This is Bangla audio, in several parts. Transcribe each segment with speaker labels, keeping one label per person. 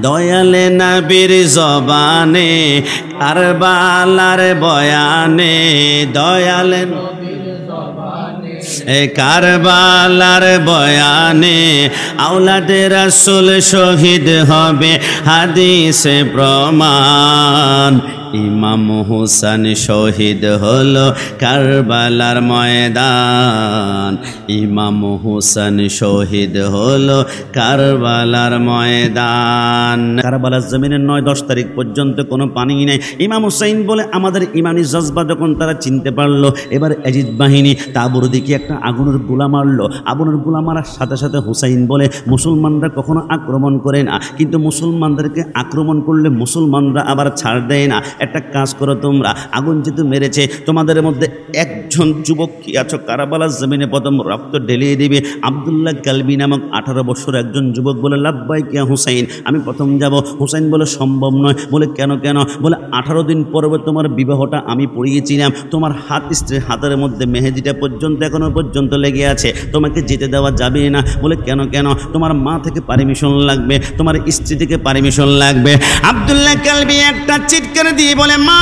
Speaker 1: দয়ালে নবীর জবানে কারবালার বয়ানে, দয়ালে কারবালার বয়ানে আওলাদে রাসূল শহীদ হবে হাদিসে প্রমাণ। ইমাম হুসেন শহীদ হলো কারবালার ময়দান, ইমাম হুসেন শহীদ হলো কারবালার ময়দান। কারবালার জমিনের 9-10 তারিখ পর্যন্ত কোনো পানি নেই। ইমাম হুসাইন বলে আমাদের ইমানি জজবা যখন তারা চিনতে পারলো, এবার এজিদ বাহিনী তাবুর দিকে একটা আগুনের গোলা মারলো। আগুনের গোলা মারার সাথে সাথে হুসাইন বলে মুসলমানরা কখনো আক্রমণ করে না, কিন্তু মুসলমানদেরকে আক্রমণ করলে মুসলমানরা আবার ছাড় দেয় না। একটা কাজ করো তোমরা, আগুন যেহেতু মেরেছে, তোমাদের মধ্যে একজন যুবক কি আছো কারবালার জমিনে প্রথম রক্ত ঢেলিয়ে দিবে। আব্দুল্লাহ কালবি নামক 18 বছর একজন যুবক বলে লাব্বাইক ইয়া হুসাইন, আমি প্রথম যাব। হুসাইন বলে সম্ভব নয়। বলে কেন কেন? বলে 18 দিন পরে তোমার বিবাহটা আমি পড়িয়েছিলাম, তোমার হাত স্ত্রীর হাতের মধ্যে মেহেদিটা পর্যন্ত এখনো পর্যন্ত লেগে আছে, তোমাকে যেতে দেওয়া যাবে না। বলে কেন কেন? তোমার মা থেকে পারমিশন লাগবে, তোমার স্ত্রী থেকে পারমিশন লাগবে। আব্দুল্লাহ কালবি একটা চিৎকার দিয়ে বলে মা,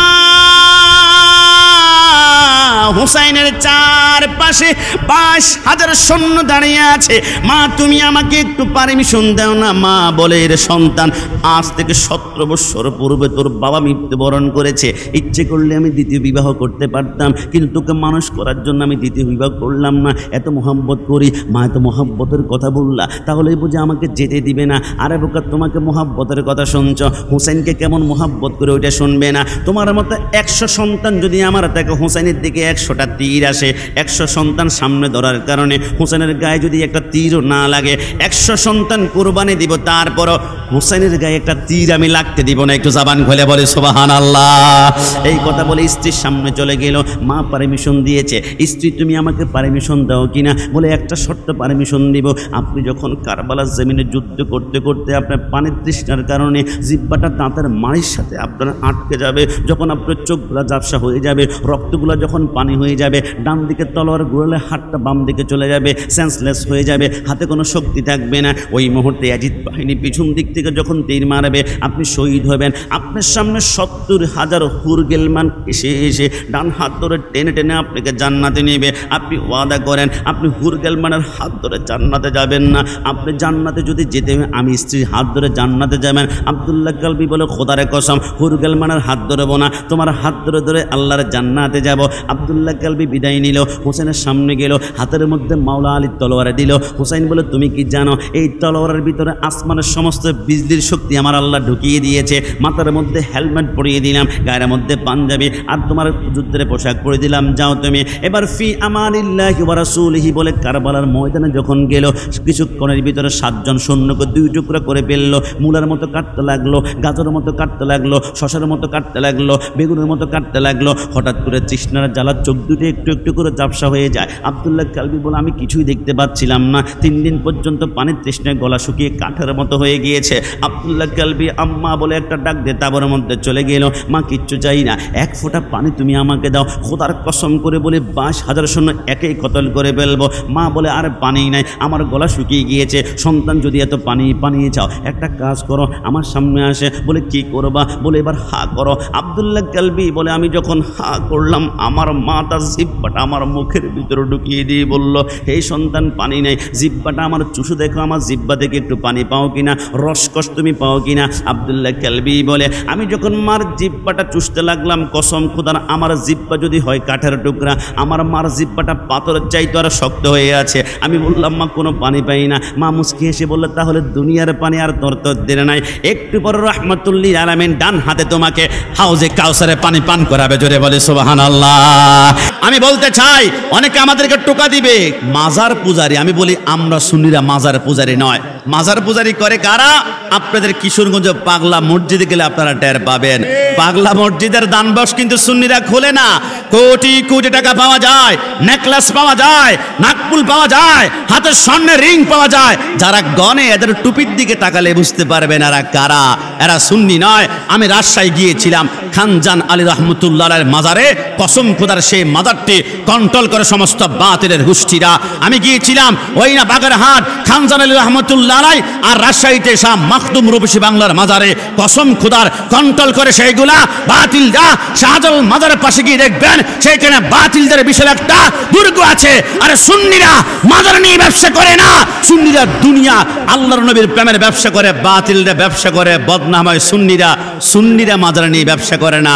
Speaker 1: হুসাইনের চারপাশে 22,000 সৈন্য দাঁড়িয়ে আছে, মা তুমি আমাকে একটু পারমিশন দাও না। মা বলে এর সন্তান, আজ থেকে 17 বছর পূর্বে তোর বাবা মৃত্যুবরণ করেছে, ইচ্ছে করলে আমি দ্বিতীয় বিবাহ করতে পারতাম, কিন্তু তোকে মানুষ করার জন্য আমি দ্বিতীয় বিবাহ করলাম না। এত মোহাব্বত করি। মা এত মোহাব্বতের কথা বললা, তাহলে বুঝে আমাকে যেতে দিবে না। আরে বোকা, তোমাকে মোহাব্বতের কথা শুনছ, হুসাইনকে কেমন মোহাব্বত করে ওইটা শুনবে না। তোমার মতো 100 সন্তান যদি আমার থেকে হুসাইনের দিকে 100টা তীর আসে, 100 সন্তান সামনে ধরার কারণে হুসাইনের গায়ে যদি একটা তীরও না লাগে, 100 সন্তান কোরবানি দিব, তারপরও হুসাইনের গায়ে একটা তীর আমি লাগতে দিব না। একটু জবান খুলে বলে সুবহানাল্লাহ। এই কথা বলে স্ত্রীর সামনে চলে গেল। মা পারমিশন দিয়েছে। স্ত্রী তুমি আমাকে পারমিশন দাও কিনা? বলে একটা শর্ত পারমিশন দিব, আপনি যখন কারবালার জমিনে যুদ্ধ করতে করতে আপনার পানির তৃষ্ণার কারণে জিহ্বাটা দাঁতের মাড়ির সাথে আপনার আটকে যাবে, যখন আপনার চোখগুলা ঝাপসা হয়ে যাবে, রক্তগুলা যখন পানি হয়ে যাবে, ডান দিকে তলোয়ার ঘুরলে হাতটা বাম দিকে চলে যাবে, সেন্সলেস হয়ে যাবে, হাতে কোনো শক্তি থাকবে না, ওই মুহূর্তে ইয়াজিদ বাহিনী পিছন দিক থেকে যখন তীর মারবে আপনি শহীদ হবেন। আপনার সামনে 70,000 হুরগেলমান এসে এসে ডান হাত ধরে টেনে টেনে আপনাকে জান্নাতে নেবে। আপনি ওয়াদা করেন আপনি হুরগেলমানের হাত ধরে জান্নাতে যাবেন না, আপনি জান্নাতে যদি যেতে আমি স্ত্রীর হাত ধরে জান্নাতে যাবেন। আব্দুল্লাহ কালবি বলে খোদারে কসম হুরগেলমানের হাত ধরবো না, তোমার হাত ধরে ধরে আল্লাহর জান্নাতে যাব। আব্দুল্লাহ কালবি বিদায় নিল, হুসেনের সামনে গেল, হাতের মধ্যে মাওলা আলীর তলোয়ারে দিল। হুসাইন বলে তুমি কি জানো এই তলোয়ারের ভিতরে আসমানের সমস্ত বিজলির শক্তি আমার আল্লাহ ঢুকিয়ে দিয়েছে। মাথার মধ্যে হেলমেট পরিয়ে দিলাম, গায়ের মধ্যে পাঞ্জাবি আর তোমার যুদ্ধের পোশাক পরে দিলাম, যাও তুমি এবার ফি আমানিল্লাহি ওয়া রাসূলিহি বলে কারবালার ময়দানে যখন গেল, কিছুক্ষণের ভিতরে 7 জন সৈন্যকে 2 টুকরা করে ফেললো, মূলার মতো কাটতে লাগলো, গাজরের মতো কাটতে লাগলো, শশার মতো কাটতে লাগলো, বেগুনের মতো কাটতে লাগলো। হঠাৎ করে তৃষ্ণার জ্বালার চোখ দুটো একটু একটু করে ঝাপসা হয়ে যায়। আব্দুল্লাহ কালবি বলে আমি কিছুই দেখতে পাচ্ছিলাম না, 3 দিন পর্যন্ত পানির তৃষ্ণায় গলা শুকিয়ে কাঠের মতো হয়ে গিয়েছে। আব্দুল্লাহ কালবি আম্মা বলে একটা ডাক দিয়ে তাবরের মধ্যে চলে গেল, মা কিচ্ছু চাই না, 1 ফোঁটা পানি তুমি আমাকে দাও, খোদার কসম করে বলে 22,000 সৈন্য একেই কতল করে ফেলবো। মা বলে আর পানি নাই, আমার গলা শুকিয়ে গিয়েছে, সন্তান যদি এত পানি পানিয়ে চাও একটা কাজ করো, আমার সামনে আসে। বলে কি করবা? বলে এবার হা করো। আব্দুল্লাহ কালবি বলে আমি যখন হা করলাম আমার মা তার জিহ্বাটা আমার মুখের ভিতরে ঢুকিয়ে দিয়ে বলল, এই সন্তান পানি নেই, জিহ্বাটা আমার চুষে দেখো, আমার জিহ্বা থেকে একটু পানি পাও কিনা, রসকস তুমি পাও কিনা। আব্দুল্লাহ কালবি বলে আমি যখন মার জিহ্বাটা চুষতে লাগলাম, কসম খোদার আমার জিহ্বা যদি হয় কাঠের টুকরা, আমার মার জিহ্বাটা পাথরের চাইতে আর শক্ত হয়ে আছে। আমি বললাম মা কোনো পানি পাই না। মা মুস্কি হেসে বললে তাহলে দুনিয়ার পানি আর তোর তোর দিলে নাই, একটু পর রাহমাতুল্লিল আলামিন ডান হাতে তোমাকে হাউজে কাউসারে পানি পান করাবে। জোরে বলে সুবহানাল্লাহ। আমি বলতে চাই অনেকে আমাদেরকে টোকা দিবে মাজার পূজারি, আমি বলি আমরা সুন্নিরা মাজার পূজারি নয়। মাজার পূজারি করে কারা? আপনাদের কিশোরগঞ্জ পাগলা মসজিদে গেলে আপনারা টের পাবেন, পাগলা মসজিদের দানবাক্স কিন্তু সুন্নিরা খোলে না। কোটি কোটি টাকা পাওয়া যায়, নেকলেস পাওয়া যায়, নাকফুল পাওয়া যায়, হাতের স্বর্ণের রিং পাওয়া যায়। যারা গনে এদের টুপির দিকে তাকালে বুঝতে পারবেন এরা কারা, এরা সুন্নি নয়। আমি রাজশাহী গিয়েছিলাম, খানজান আলী রহমতুল্লাহ মাজারে কসম খোদার সেই মাজারটি কন্ট্রোল করে সমস্ত বাতিলের গোষ্ঠীরা। আমি গিয়েছিলাম ওই না বাগেরহাট খানজান আলী রহমতুল্লাহ আলাই আর রাজশাহীতে শাহ মাখদুম রূপসী বাংলার মাজারে কসম খোদার কন্ট্রোল করে সেইগুলা বাতিলরা। শাহজালাল মাজারের পাশে গিয়ে দেখবেন সেইখানে বাতিলদের বিশাল একটা দুর্গ আছে। আরে সুন্নিরা মাজার নিয়ে ব্যবসা করে না, সুন্নিরা দুনিয়া আল্লাহর নবীর প্রেমের ব্যবসা করে, বাতিলরা ব্যবসা করে বদনাম হয়। সুন্নিরা মাজার নিয়ে ব্যবসা করে না,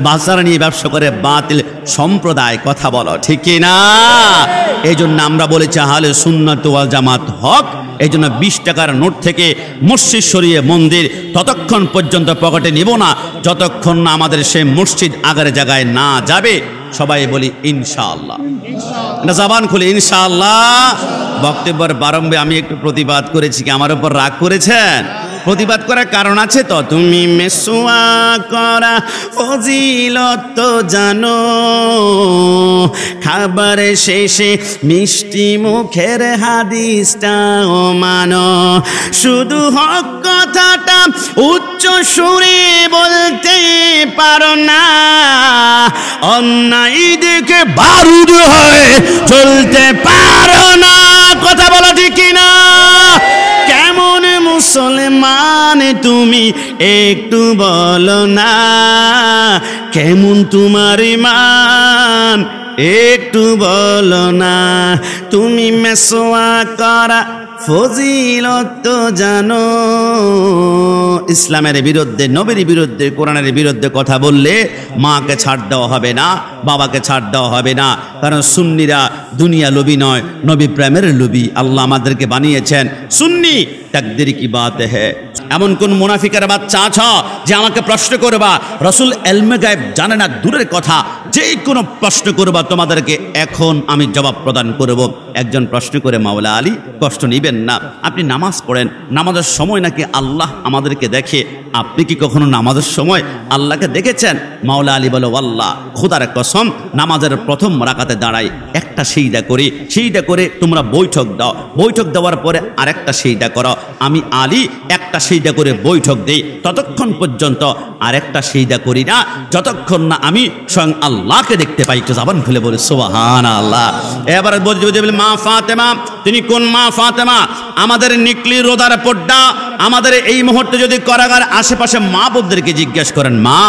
Speaker 1: মাজার নিয়ে ব্যবসা করে বাতিল সম্প্রদায়। কথা বলো ঠিক কি না? এই জন্য আমরা বলেছি আহলে সুন্নাত ওয়াল জামাত হক। এই জন্য 20 টাকার নোট থেকে মসজিদ সরিয়ে মন্দির ততক্ষণ পর্যন্ত পকেটে নিব না যতক্ষণ না আমাদের সেই মসজিদ আগের জায়গায় না যাবে। সবাই বলি ইনশাআল্লাহ, না জবান খুলে ইনশাআল্লাহ। বক্তব্যের প্রারম্ভে আমি একটু প্রতিবাদ করেছি, কি আমার উপর রাগ করেছেন? প্রতিবাদ করার কারণ আছে তো। তুমি মেসোয়া করা ফজিলত তো জানো, খাবার শেষে মিষ্টি মুখের হাদিসটাও মানো, শুধু হক কথাটা উচ্চ সুরে বলতে পারো না, অন্যায় দেখে বারুদ হয়ে চলতে পারো না। কথা বলো ঠিক কিনা? কেমন মুসলমান তুমি একটু বলো না, কেমন তোমার ঈমান একটু বলো না, তুমি মেসোয়া করা ফজিলত তো জানো। ইসলামের বিরুদ্ধে, নবীর বিরুদ্ধে, কোরআনের বিরুদ্ধে কথা বললে মাকে ছাড় দেওয়া হবে না, বাবাকে ছাড় দেওয়া হবে না। কারণ সুন্নিরা দুনিয়া লোভী নয়, নবী প্রেমের লোভী। আল্লাহ আমাদেরকে বানিয়েছেন সুন্নি। তাকদীর কি বাত হ্যায়। এমন কোন মুনাফিকের বাচ্চা আছো যে আমাকে প্রশ্ন করবা? রাসূল ইলমে গায়েব জানে না দূরের কথা, যে কোনো প্রশ্ন করবা তোমাদেরকে এখন আমি জবাব প্রদান করব। একজন প্রশ্ন করে, মাওলা আলী কষ্ট নিবেন না, আপনি নামাজ পড়েন, নামাজের সময় নাকি আল্লাহ আমাদেরকে দেখে, আপনি কি কখনো নামাজের সময় আল্লাহকে দেখেছেন? মাওলা আলী বলো, আল্লাহ খোদার কসম, নামাজের প্রথম রাকাতে দাঁড়াই, একটা সিজদা করি, সিজদা করে তোমরা বৈঠক দাও, বৈঠক দেওয়ার পরে আরেকটা সিজদা করো। আমি আলী একটা সিজদা করে বৈঠক দেই, ততক্ষণ পর্যন্ত আরেকটা সিজদা করি না যতক্ষণ না আমি স্বয়ং আল্লাহকে দেখতে পাই। একটু জবান খুলে বলে সুবহানাল্লাহ। এবার বলতে মা ফাতেমা, তিনি কোন মা ফাতেমা? আমাদের নিকলি রোদার পর্দা আমাদের এই মুহূর্তে যদি কারাগার আশেপাশে মা বোনদেরকে জিজ্ঞেস করেন, মা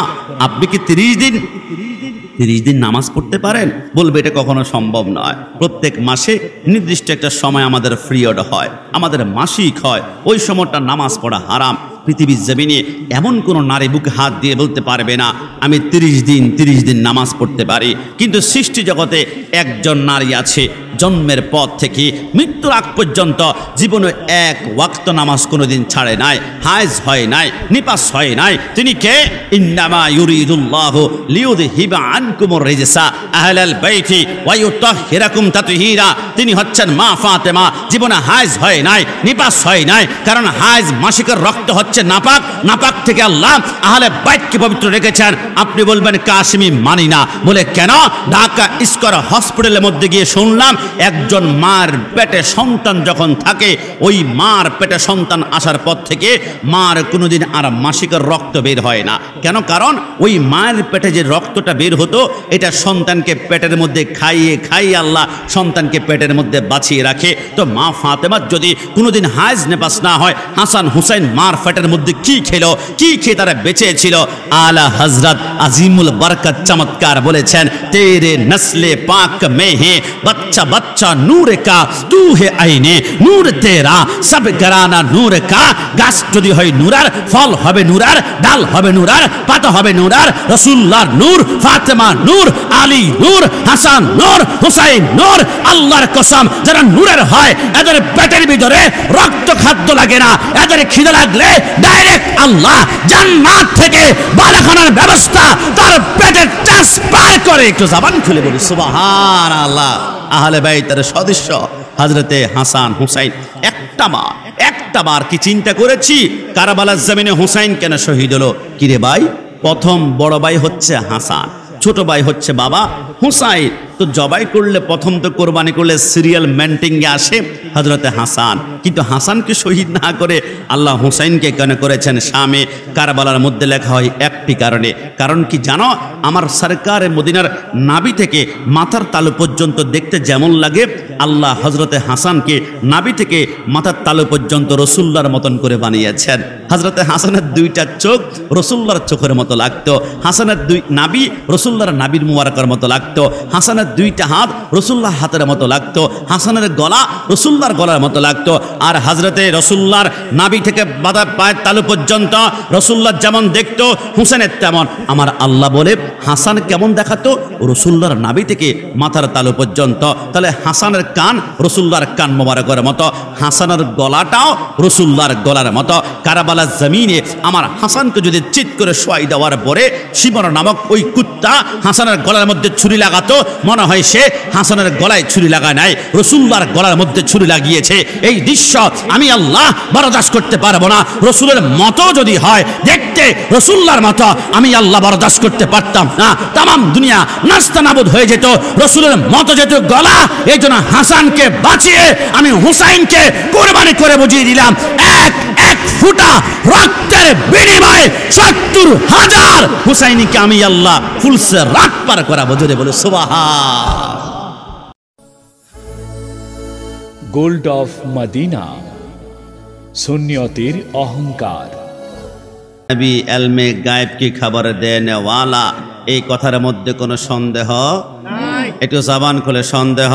Speaker 1: আপনি কি 30 দিন নামাজ পড়তে পারেন? বলবে এটা কখনো সম্ভব নয়। প্রত্যেক মাসে নির্দিষ্ট একটা সময় আমাদের পিরিয়ড হয়, আমাদের মাসিক হয়, ওই সময়টা নামাজ পড়া হারাম। পৃথিবীর জমিনে এমন কোনো নারী বুকে হাত দিয়ে বলতে পারবে না আমি 30 দিন নামাজ পড়তে পারি। কিন্তু সৃষ্টি জগতে একজন নারী আছে, জন্মের পর থেকে মৃত্যুর আগ পর্যন্ত জীবনে এক ওয়াক্ত নামাজ কোনোদিন ছাড়ে নাই, হায়েজ হয় নাই, নিপাস হয় নাই। তিনি কে? ইন্নামা ইউরিদুল্লাহু লিইউযহিবা আনকুমুর রিজসা আহলাল বাইতি ওয়া ইউতাহহিরাকুম তাতহীরা। তিনি হচ্ছেন মা ফাতেমা। জীবনে হায়েজ হয় নাই, নিপাস হয় নাই, কারণ হায়েজ মাসিকের রক্ত হচ্ছে নাপাক, নাপাক থেকে আল্লাহ আহলে বাইতকে পবিত্র রেখেছেন। আপনি বলবেন কাশিমি মানি না, বলে কেন? ঢাকা ইস্কর হসপিটালের মধ্যে গিয়ে শুনলাম একজন মার পেটে সন্তান যখন থাকে, ওই মার পেটে সন্তান আসার পর থেকে মার কোনোদিন আর মাসিকের রক্ত বের হয় না। কেন? কারণ ওই মায়ের পেটে যে রক্তটা বের হতো, এটা সন্তানকে পেটের মধ্যে খাইয়ে খাইয়ে আল্লাহ সন্তানকে পেটের মধ্যে বাঁচিয়ে রাখে। তো মা ফাতেমার যদি কোনোদিন হায়েজ নেপাস না হয়, হাসান হুসাইন মার পেটের মধ্যে কি খেলো, কি খেয়ে তারা বেঁচে ছিল? আলা হযরত আজিমুল বরকত চমৎকার বলেছেন, তেরে নসলে পাক মে হে बच्चा बच्चा नूर का तू है आईने नूर तेरा सब घराना नूर का। गाছ যদি হয় নূরার, ফল হবে নূরার, ডাল হবে নূরার, পাতা হবে নূরার। রাসূলুল্লাহর নূর, ফাতেমা নূর, আলী নূর, হাসান নূর, হুসাইন নূর। আল্লাহর কসম, যারা নূরের হয় এদের পেটের ভিতরে রক্ত খাদ্য লাগে না, এদের খিদে লাগলে ডাইরেক্ট আল্লাহ জান্নাত থেকে বালাখানার ব্যবস্থা তার পেটে ট্রান্সফার করে। একটু জবান খুলে বলি সুবহানাল্লাহ। আহলে বাইতের সদস্য হযরতে হাসান হুসাইন। একটা বার কি চিন্তা করেছি কারবালার জমিনে হুসাইন কেন শহীদ হলো? কিরে ভাই, প্রথম বড় ভাই হচ্ছে হাসান, ছোট ভাই হচ্ছে বাবা হুসাইন। তো তো জবাই করলে প্রথম তো কোরবানি করলে সিরিয়াল মেন্টিংয়ে আসে হযরতে হাসান, কিন্তু হাসানকে শহীদ না করে আল্লাহ হুসাইনকে কেন করেছেন শামে কারবালার মধ্যে লেখা হয় একটি কারণে। কারণ কি জানো, আমার সরকারে মদিনার নাভি থেকে মাথার তালু পর্যন্ত দেখতে যেমন লাগে, আল্লাহ হযরতে হাসানকে নাভি থেকে মাথার তালু পর্যন্ত রসুল্লাহর মতন করে বানিয়েছেন। হযরতে হাসানের দুইটা চোখ রসুল্লাহর চোখের মতো লাগতো, হাসানের দুই নাভি রসুল্লাহর নাভির মুবারকের মতো লাগতো, হাসানের দুইটা হাত রসুল্লাহ হাতের মতো লাগতো, হাসানের গলা রসুল্লাহর গলার মতো লাগতো। আর হযরতে রসুল্লাহর নাভি থেকে বাদা পায়ের তালু পর্যন্ত রসুল্লাহ যেমন দেখতো হুসেনের তেমন। আমার আল্লাহ বলে হাসান কেমন দেখাতো, রসুল্লাহর নাভি থেকে মাথার তালু পর্যন্ত। তাহলে হাসানের কান রসুল্লাহর কান মোবারকের মতো, হাসানের গলাটাও রসুল্লাহর গলার মতো। কারবালার জমিনে আমার হাসানকে যদি চিৎ করে শোয়াই দেওয়ার পরে শিবর নামক ওই কুত্তা হাসানের গলার মধ্যে ছুরি লাগাতো, মনে হয় সে হাসানের গলায় ছুরি লাগায় নাই, রসুল্লাহর গলার মধ্যে ছুরি লাগিয়েছে। এই দৃশ্য আমি আল্লাহ বরদাস্ত করতে পারবো না। রসুলের মতো যদি হয় দেখতে রসুল্লাহর মতো, আমি আল্লাহ বরদাস্ত করতে পারতাম না, তামাম দুনিয়া নাস্তানাবুদ হয়ে যেত। রসুলের মতো যেত গলা, এই জন্য হাসানকে বাঁচিয়ে আমি হুসাইনকে কোরবানি করে বুঝিয়ে দিলাম। এক এক ফুটা রক্তের বিনিময়ে ৭০,০০০ হুসাইনিকে আমি আল্লাহ ফুলসে রাত পার করাবো। জোরে বলে সুবহান।
Speaker 2: গোল্ড অফ মদিনা, সুন্নিয়তের অহংকার।
Speaker 1: নবী এলমে গায়েব কি খবর দেনে ওয়ালা, এই কথার মধ্যে কোনো সন্দেহ নাই। একটু জবান খুলে সন্দেহ,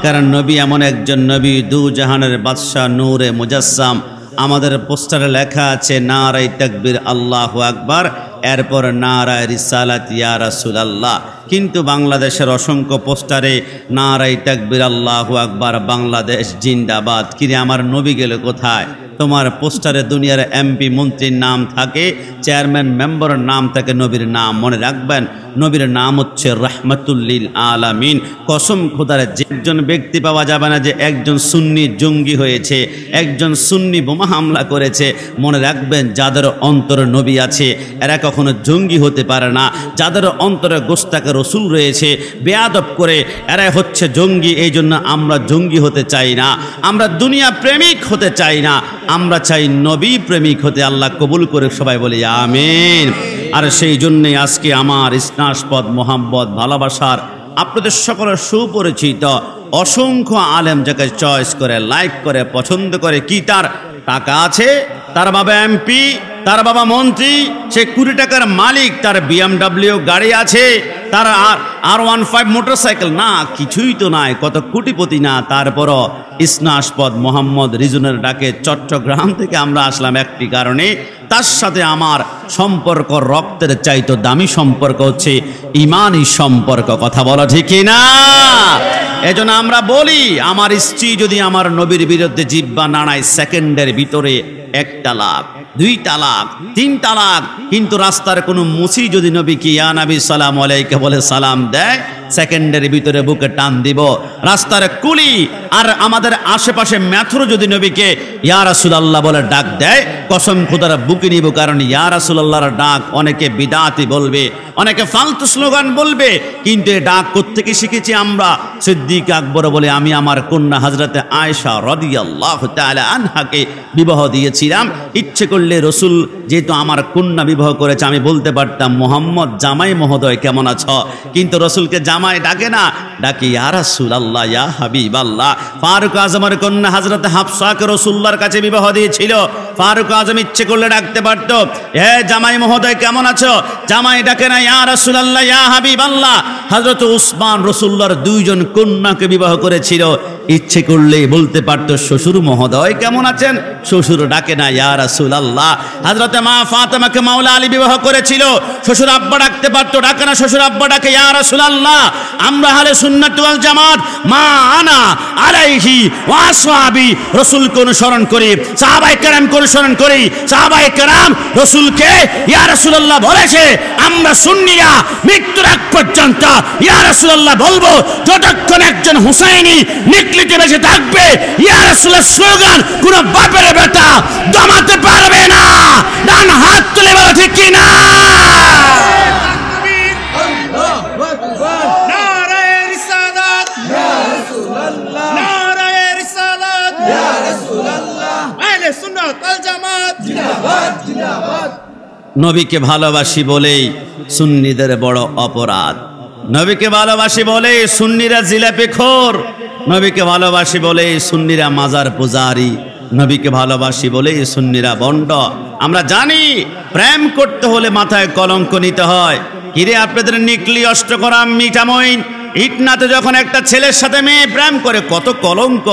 Speaker 1: কারণ নবী এমন একজন নবী, দু জাহানের বাদশাহ, নূরে মুজাসসাম। আমাদের পোস্টারে লেখা আছে নারায়ে তাকবীর আল্লাহু আকবার, এরপর নারায়ে রিসালাত ইয়া রাসূলুল্লাহ। কিন্তু বাংলাদেশের অসংখ্য পোস্টারে নারায়ে তাকবীর আল্লাহু আকবার, বাংলাদেশ জিন্দাবাদ। কিরে আমার নবী গেল কোথায়? তোমার পোস্টারে দুনিয়ার এমপি মন্ত্রীর নাম থাকে, চেয়ারম্যান মেম্বারের নাম থাকে, নবীর নাম মনে রাখবেন। নবীর নাম হচ্ছে রাহমাতুল লিল আলামিন। কসম খোদার, যে একজন ব্যক্তি পাওয়া যাবে না যে একজন সুন্নি জঙ্গি হয়েছে, একজন সুন্নি বোমা হামলা করেছে। মনে রাখবেন, যাদের অন্তরে নবী আছে এরা কখনো জঙ্গি হতে পারে না। যাদের অন্তরে গোস্তাকে রসুল রয়েছে, বেয়াদব করে এরা হচ্ছে জঙ্গি। এই জন্য আমরা জঙ্গি হতে চাই না, আমরা দুনিয়া প্রেমিক হতে চাই না, আমরা চাই নবী প্রেমিক হতে। আল্লাহ কবুল করে সবাই বলি আমিন। আর সেই জন্যই আজকে আমার স্নাসপদ মোহাম্মদ ভালোবাসার আপনাদের সকলের সুপরিচিত অসংখ্য আলেম যাকে চয়েস করে, লাইক করে, পছন্দ করে। কি তার টাকা আছে, তার বাবা এমপি, তার বাবা মন্ত্রী, সে ২০ টাকার মালিক, তার BMW গাড়ি আছে, তার R15 মোটরসাইকেল না, কিছুই তো নাই, কত কোটিপতি না। তারপরও স্নাসপদ মোহাম্মদ রিজনের ডাকে চট্টগ্রাম থেকে আমরা আসলাম একটি কারণে, তার সাথে আমার সম্পর্ক রক্তের চাইতো দামি সম্পর্ক হচ্ছে ইমানি সম্পর্ক। কথা বলা ঠিক না? এজন্য আমরা বলি, আমার স্ত্রী যদি আমার নবীর বিরুদ্ধে জিহ্বা নাড়ায়, সেকেন্ডের ভিতরে ১ তালাক, ২ তালাক, ৩ তালাক। কিন্তু রাস্তার কোনো মুসি যদি নবীকে ইয়া নবী সালাম আলাইকা বলে সালাম দেয়, সেকেন্ডের ভিতরে বুকে টান দিব। রাস্তার কুলি আর আমাদের আশেপাশে মেথরো যদি নবীকে ইয়া রাসূলুল্লাহ বলে ডাক দেয়, কসম খোদার বুকে নিব। কারণ ইয়া রাসূলুল্লাহর ডাক অনেকে বিদআতি বলবে, অনেকে ফালতু স্লোগান বলবে, কিন্তু এই ডাক কোত্থেকে শিখেছি আমরা? সিদ্দিক আকবর বলে আমি আমার কন্যা হযরতে আয়েশা রাদিয়াল্লাহু তাআলা আনহাকে বিবাহ দিয়েছিলাম। ইচ্ছে করলে রসুল যেহেতু আমার কন্যা বিবাহ করেছে, আমি বলতে পারতাম মুহাম্মদ জামাই মহোদয় কেমন আছো, কিন্তু রসুলকে জামাই ডাকে না, ডাকে ইয়া রাসূলুল্লাহ, ইয়া হাবিবাল্লাহ। ফারুক আজমের কন্যা হযরতে হাফসাকে রাসূলুল্লাহর কাছে বিবাহ দিয়েছিল। ফারুক আজম ইচ্ছে করলে ডাকতে পারত, হে জামাই মহোদয় কেমন আছো, জামাই ডাকে না ইয়া রাসূলুল্লাহ, ইয়া হাবিবাল্লাহ। হযরত উসমান রাসূলুল্লাহর ২ জন কন্যাকে বিবাহ করেছিল, ইচ্ছে করলে বলতে পারত শ্বশুর মহোদয় কেমন আছেন, শ্বশুর ডাকে না ইয়া রাসূলুল্লাহ। হযরতে মা ফাতেমাকে মাওলা আলী বিবাহ করেছিল, শ্বশুর আব্বা ডাকতে পারতো, ডাকে না শ্বশুর আব্বা ডাকে ইয়া রাসূলুল্লাহ। আমরা আহলে সুন্নাত ওয়াল জামাত মা আনা আলাইহি ওয়া আসহাবি রাসূলকে অনুসরণ করি, সাহাবায়ে কেরামকে অনুসরণ করি। সাহাবায়ে কেরাম রাসূলকে ইয়া রাসূলুল্লাহ বলেছে, আমরা সুন্নিয়া মৃত্যুর আগ পর্যন্ত ইয়া রাসূলুল্লাহ বলবো, যতক্ষণ একজন হুসাইনি নিকলিতে বেঁচে থাকবে ইয়া রাসূলুল্লাহ স্লোগান কোন বাপের বেটা দমাতে পারবে না। ডান হাত তুলে বলো ঠিক কি না? নবীকে ভালোবাসি বলেই সুন্নিদের বড় অপরাধ। নবীকে ভালোবাসি বলে সুন্নিরা জিলাপি খোর, নবীকে ভালোবাসি বলে সুন্নিরা মাজার পূজারি, নবীকে ভালোবাসি বলে সুন্নিরা বন্ড। আমরা জানি প্রেম করতে হলে মাথায় কলঙ্ক নিতে হয়। কিরে আপনাদের নিকলি অষ্টকরাম মিঠামইন ইটনাতে যখন একটা ছেলের সাথে মেয়ে প্রেম করে কত কলঙ্ক,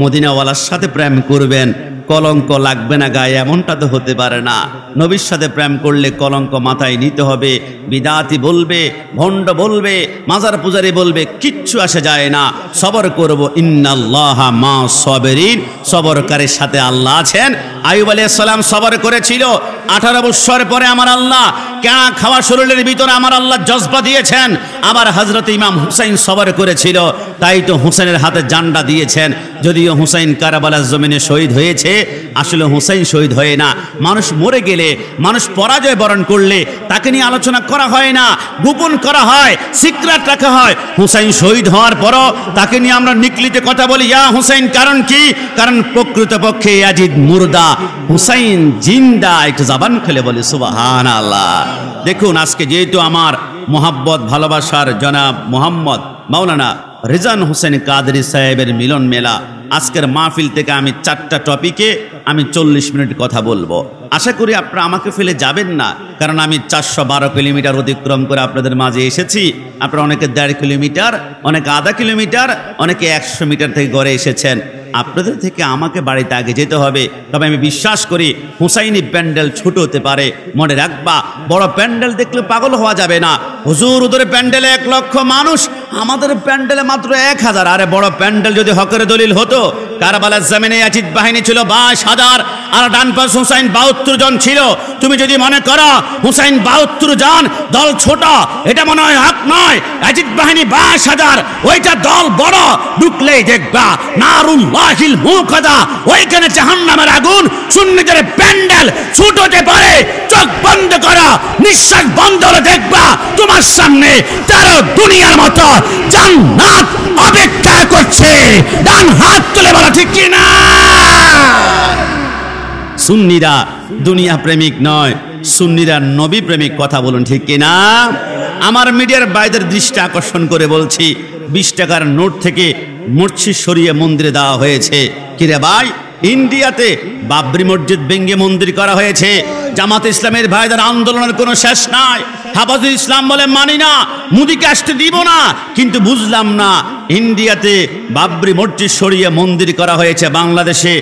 Speaker 1: মদিনাওয়ালার সাথে প্রেম করবেন কলঙ্ক লাগবে না গায়ে, এমনটা তো হতে পারে না। নবীর সাথে প্রেম করলে কলঙ্ক মাথায় নিতে হবে। বিদাতি বলবে, ভণ্ড বলবে, মাজার পূজারি বলবে, কিচ্ছু আসে যায় না। সবর করব, ইন্নাল্লাহা মা সাবিরিন, সবরকারীর সাথে আল্লাহ আছেন। আইয়ুব আলাইহিস সালাম সবর করেছিল। 18 বছর পরে আমার আল্লাহ কেনা খাওয়া শরীরের ভিতরে আমার আল্লাহ জজবা দিয়েছেন। আবার হযরত ইমাম হুসাইন সবর করেছিল, তাই তো হুসাইনের হাতে জান্ডা দিয়েছেন। যদিও হুসাইন কারবালার জমিনে শহীদ হয়েছে, আসলে হুসাইন শহীদ হয় না। মানুষ মরে গেলে, মানুষ পরাজয় বরণ করলে তাকে নিয়ে আলোচনা করা হয় না, গোপন করা হয়, সিক্রেট রাখা হয়। হুসাইন শহীদ হওয়ার পরও তাকে নিয়ে আমরা নিকলিতে কথা বলি, ইয়া হুসাইন। কারণ কি? কারণ প্রকৃতপক্ষে ইয়াজিদ মুর্দা, হুসাইন জিন্দা। একটু জবান খুলে বলি সুবহানাল্লাহ। দেখুন আজকে যেহেতু আমার মোহাব্বত ভালোবাসার জনাব মোহাম্মদ মাওলানা রিজান হোসেন কাদরি সাহেবের মিলন মেলা, আজকের মাহফিল থেকে আমি 4টা টপিকে আমি 40 মিনিট কথা বলবো। আশা করি আপনারা আমাকে ফেলে যাবেন না, কারণ আমি 412 কিলোমিটার অতিক্রম করে আপনাদের মাঝে এসেছি। আপনারা অনেকে 1.5 কিলোমিটার, অনেকে আধা কিলোমিটার, অনেকে 100 মিটার থেকে গড়ে এসেছেন। আপনাদের থেকে আমাকে বাড়িতে আগে যেতে হবে। তবে আমি বিশ্বাস করি হুসাইনি প্যান্ডেল ছোট হতে পারে, মনে রাখবা বড় প্যান্ডেল দেখলে পাগল হওয়া যাবে না। হুজুর ওদের প্যান্ডেলে 1 লক্ষ মানুষ, আমাদের প্যান্ডেলে মাত্র 1000। আরে বড় প্যান্ডেল যদি হকের দলিল হতো, কারবালার জমিনে ইয়াজিদ বাহিনী ছিল 22,000 আর ডান পাশ হুসাইন 72 জন ছিল। তুমি যদি মনে করো হুসাইন 72 জন দল ছোট, এটা মনে হয় হক নয়। ইয়াজিদ বাহিনী 22,000, ওইটা দল বড়। ঢুকলেই দেখবা নারুল্লাহিল মুকাদা, ওইখানে জাহান্নামের আগুন। সুন্নিদের প্যান্ডেল ছোট হতে পারে, চোখ বন্ধ করো, নিঃশ্বাস বন্ধ হলে দেখবা তোমার সামনে 13 দুনিয়ার মতো জান্নাত অপেক্ষা করছে। ডান হাত তুলে বলা ঠিক কি না? সুন্নিরা দুনিয়া প্রেমিক নয়, সুন্নিরা নবী প্রেমিক। কথা বলুন ঠিক কি না? আমার মিডিয়ার বাইদের দৃষ্টি আকর্ষণ করে বলছি, 20 টাকার নোট থেকে মসজিদ সরিয়ে মন্দিরে দেওয়া হয়েছে। কিরে ভাই, ইন্ডিয়াতে বাবরি মসজিদ ভেঙে মন্দির করা হয়েছে। জামাত ইসলামের ভাইদের আন্দোলনের কোনো শেষ নাই। হাফাজুল ইসলাম বলে মানি না, মুদিকে আসতে দিব না। কিন্তু বুঝলাম না, ইন্ডিয়াতে বাবরি মসজিদ সরিয়ে মন্দির করা হয়েছে, বাংলাদেশে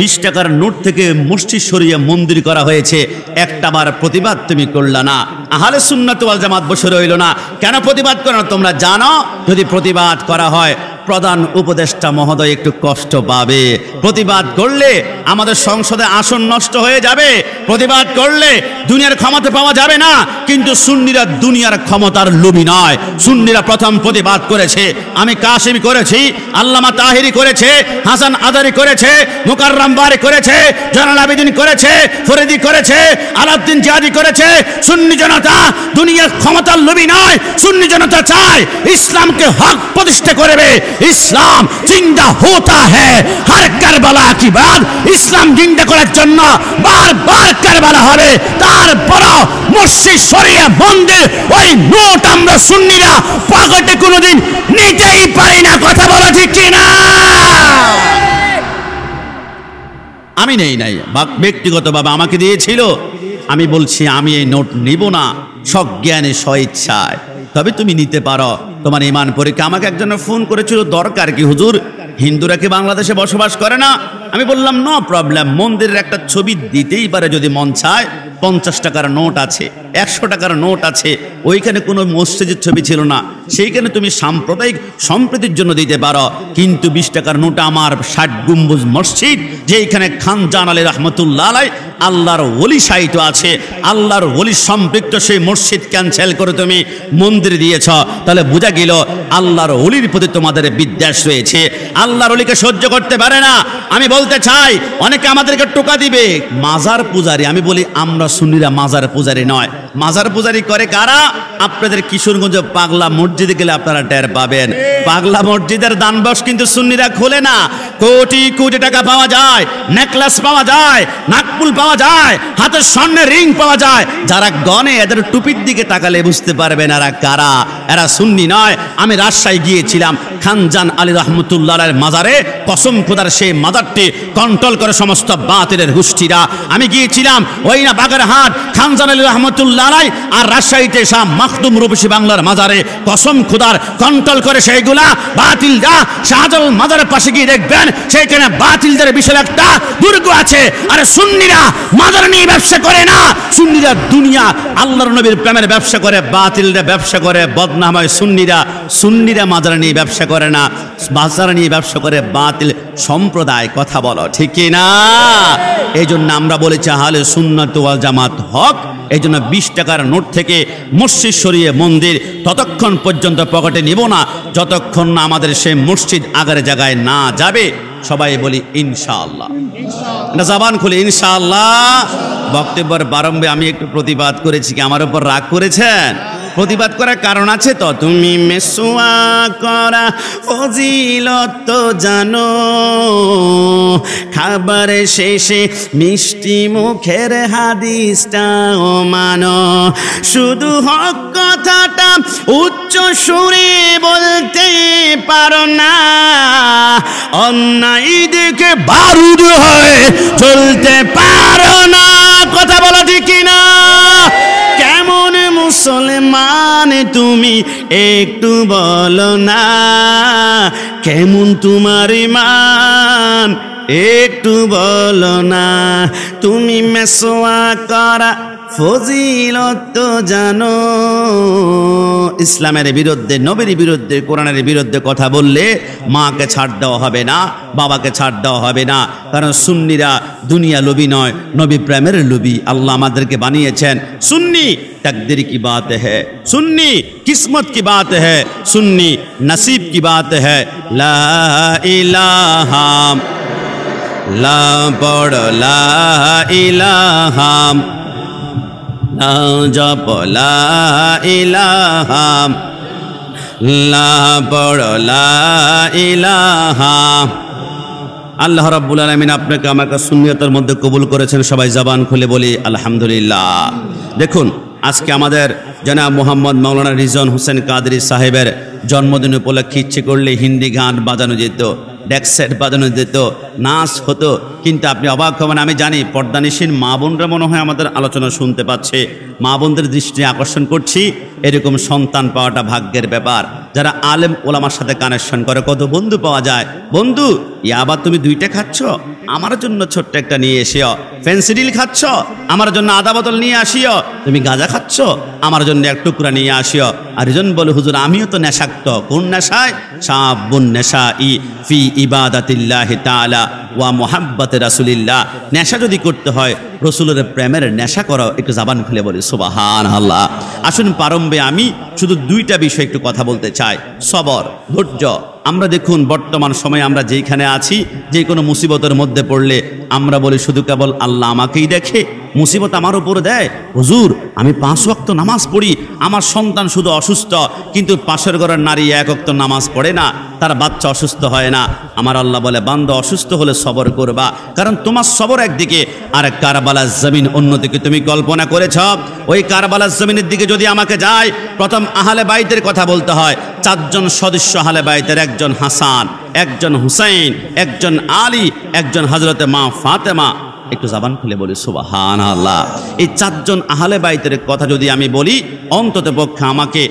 Speaker 1: 20 টাকার নোট থেকে মসজিদ সরিয়ে মন্দির করা হয়েছে। একটাবার প্রতিবাদ তুমি করলা না। আহলে সুন্নাত ওয়াল জামাত বসে রইল না। কেন প্রতিবাদ করো না? তোমরা জানো যদি প্রতিবাদ করা হয় প্রধান উপদেষ্টা মহোদয় একটু কষ্ট পাবে। প্রতিবাদ করলে আমাদের সংসদে আসন নষ্ট হয়ে যাবে। প্রতিবাদ করলে দুনিয়ার ক্ষমতা পাওয়া যাবে না। কিন্তু সুন্নিরা দুনিয়ার ক্ষমতার লোভী নয়। সুন্নিরা প্রথম প্রতিবাদ করেছে। আমি কাশিমি করেছি, আল্লামা তাহিরি করেছে, হাসান আদারি করেছে, মুকাররম বারি করেছে, জয়নুল আবেদিন করেছে, ফরিদি করেছে, আলাউদ্দিন জিহাদি করেছে। সুন্নি জনতা দুনিয়ার ক্ষমতার লোভী নয়। সুন্নি জনতা চায় ইসলামকে হক প্রতিষ্ঠা করবে। ইসলাম জিন্দা হতা হ্যায়, হর কারবালা কি বাদ। ইসলাম জিন্দা করার জন্য বারবার কারবালা হবে। তারপর মসজিদ সরিয়ে মন্দির, ওই নোট আমরা সুন্নিরা পকেটে কোনোদিন নিতেই পারি না। কথা বলা ঠিক কিনা? আমি নেই নাই, ব্যক্তিগতভাবে আমাকে দিয়েছিল। আমি বলছি আমি এই নোট নিব না, সজ্ঞানে স্বইচ্ছায়। তবে তুমি নিতে পারো, তোমার ইমান পরীক্ষা। আমাকে একজন ফোন করেছিল, দরকার কি হুজুর, হিন্দুরা কি বাংলাদেশে বসবাস করে না? আমি বললাম নো প্রবলেম, মন্দিরের একটা ছবি দিতেই পারে যদি মন চায়। 50 টাকার নোট আছে, 100 টাকার নোট আছে, ওইখানে কোনো মসজিদের ছবি ছিল না, সেইখানে তুমি সাম্প্রদায়িক সম্প্রীতির জন্য দিতে পারো। কিন্তু 20 টাকার নোট আমার 60 গম্বুজ মসজিদ, যেইখানে খান জান আলী রহমতুল্লাহ আলাই আল্লাহর ওলি সাহিত্য আছে, আল্লাহর ওলি সম্পৃক্ত সেই মসজিদ ক্যান্সেল করে তুমি মন্দির দিয়েছ, তাহলে বোঝা গেল আল্লাহর ওলির প্রতি তোমাদের বিদ্বেষ রয়েছে। আল্লাহর ওলিকে সহ্য করতে পারে না। আমি বলতে চাই, অনেকে আমাদেরকে টোকা দিবে মাজার পূজারি। আমি বলি আমরা সুন্নিরা মাজার পূজারি নয়। মাজার পূজারি করে কারা? আপনাদের কিশোরগঞ্জ পাগলা মসজিদে গেলে আপনারা টের পাবেন। পাগলা মসজিদের দানবক্স কিন্তু সুন্নিরা খোলে না। কোটি কোটি টাকা পাওয়া যায়, নেকলেস পাওয়া যায়, নাকফুল পাওয়া যায়, হাতের স্বর্ণের রিং পাওয়া যায়। যারা গনে এদের টুপির দিকে তাকালে বুঝতে পারবেন এরা কারা। এরা সুন্নি নয়। আমি রাজশাহী গিয়েছিলাম খানজান আলী রহমতুল্লাহর মাজারে। কসম খোদার সেই মাজারটি কন্ট্রোল করে সমস্ত বাতিলের গোষ্ঠীরা। আমি গিয়েছিলাম ওই না বাগেরহাট খানজান আলী রহমতুল্লাহ আর রাজশাহীতে শাহ মাখদুম রূপসী বাংলার মাজারে। কসম খোদার কন্ট্রোল করে সেইগুলা বাতিলরা। শাহজালাল মাজারের পাশে গিয়ে দেখবেন সেইখানে বাতিলদের বিশাল একটা দুর্গ আছে। আরে সুন্নিরা মাজার নিয়ে ব্যবসা করে না। সুন্নিরা দুনিয়া আল্লাহর নবীর প্রেমের ব্যবসা করে, বাতিলরা ব্যবসা করে বদনাম হয়। সুন্নিরা মাজার নিয়ে ব্যবসা করে না, মাজার নিয়ে ব্যবসা করে বাতিল সম্প্রদায়। কথা বলো ঠিক কি না? এই জন্য আমরা বলেছি আহলে সুন্নাত ওয়াল জামাত হক। এই জন্য 20 টাকার নোট থেকে মসজিদ সরিয়ে মন্দির ততক্ষণ পর্যন্ত পকেটে নিব না যতক্ষণ না আমাদের সেই মসজিদ আগের জায়গায় না যাবে। সবাই বলি ইনশাআল্লাহ। না জবান খুলে ইনশাআল্লাহ। বক্তব্যের প্রারম্ভে আমি একটু প্রতিবাদ করেছি, কি আমার উপর রাগ করেছেন? প্রতিবাদ করার কারণ আছে তো। তুমি মেসওয়াক করা ফজিলত তো জানো, খাবার শেষে মিষ্টি মুখের হাদিসটাও মানো। শুধু হক কথাটা উচ্চ সুরে বলতে পারো না, অন্যায় দেখে বারুদ হয়ে চলতে পারো না। কথা বলা ঠিক কিনা? কেমন মুসলমান তুমি একটু বলো না, কেমন তোমার ঈমান একটু বলো না। তুমি মেসওয়াক করা ফজিলত তো জানো। ইসলামের বিরুদ্ধে, নবীর বিরুদ্ধে, কোরআনের বিরুদ্ধে কথা বললে মাকে ছাড় দেওয়া হবে না, বাবাকে ছাড় দেওয়া হবে না। কারণ সুন্নিরা দুনিয়া লোভী নয়, নবী প্রেমের লোভী। আল্লাহ আমাদেরকে বানিয়েছেন সুন্নি। तकदीर की बात है सुन्नी, किस्मत की बात है सुन्नी, नसीब की बात है। ला इलाहा ला पढ़ ला इलाहा ला जप ला इलाहा ला पढ़ ला इलाहा। আল্লাহ রাব্বুল আলামিন আপনাকে আমাকে সুন্নিয়তের মধ্যে কবুল করেছেন। সবাই জবান খুলে বলি আলহামদুলিল্লাহ। দেখুন আজকে আমাদের জনাব মোহাম্মদ মাওলানা রিজওয়ান হোসেন কাদরী সাহেবের জন্মদিন উপলক্ষে ইচ্ছে করলে হিন্দি গান বাজানো যেত, ডেক সেট বাজানো যেত, নাচ হতো। কিন্তু আপনি অবাক হবেন, আমি জানি পর্দানিসীন মা বোনরা মনে হয় আমাদের আলোচনা শুনতে পাচ্ছে। মা বোনদের দৃষ্টি আকর্ষণ করছি, এরকম সন্তান পাওয়াটা ভাগ্যের ব্যাপার। যারা আলেম ওলামার সাথে কানেকশন করে, কত বন্ধু পাওয়া যায়। বন্ধু আবার তুমি 2টা খাচ্ছ, আমার জন্য ছোট্ট একটা নিয়ে এসিও। ফেন্সিডিল খাচ্ছ, আমার জন্য আদা বোতল নিয়ে আসিও। তুমি গাঁজা খাচ্ছ, আমার জন্য এক টুকরা নিয়ে আসিও। আর একজন বলে হুজুর আমিও তো নেশাক্ত। কোন নেশায়? শাবুন নেশাই ফি ইবাদাতিল্লাহি তাআলা ওয়া মুহাব্বতি রাসূলিল্লাহ। নেশা যদি করতে হয় রসুলের প্রেমের নেশা করো। একটু জবান খুলে বলি সুবহানাল্লাহ। আসুন প্রারম্ভে আমি শুধু 2টা বিষয় একটু কথা বলতে চাই। সবর, ধৈর্য। আমরা দেখুন বর্তমান সময়ে আমরা যেইখানে আছি, যে কোনো মুসিবতের মধ্যে পড়লে আমরা বলি শুধু কেবল আল্লাহ আমাকেই দেখে, মুসিবত আমার উপর দেয়। হুজুর আমি 5 ওয়াক্ত নামাজ পড়ি, আমার সন্তান শুধু অসুস্থ, কিন্তু পাশের ঘরের নারী 1 ওয়াক্ত নামাজ পড়ে না, তার বাচ্চা অসুস্থ হয় না। আমার আল্লাহ বলে বান্দা অসুস্থ হলে সবর করবা, কারণ তোমার সবর একদিকে আর কারবালার জমিন অন্যদিকে। তুমি কল্পনা করেছ ওই কারবালার জমিনের দিকে যদি আমাকে যায়, প্রথম আহলে বাইতের কথা বলতে হয়। 4 জন সদস্য আহলে বাইতের, একজন হাসান, একজন হুসাইন, একজন আলী, একজন হযরতে মা ফাতেমা। একটু জবান খুলে বলি সুবহানাল্লাহ। এই 4 জন আহলে বাইতের কথা যদি আমি বলি, অন্তত পক্ষে আমাকে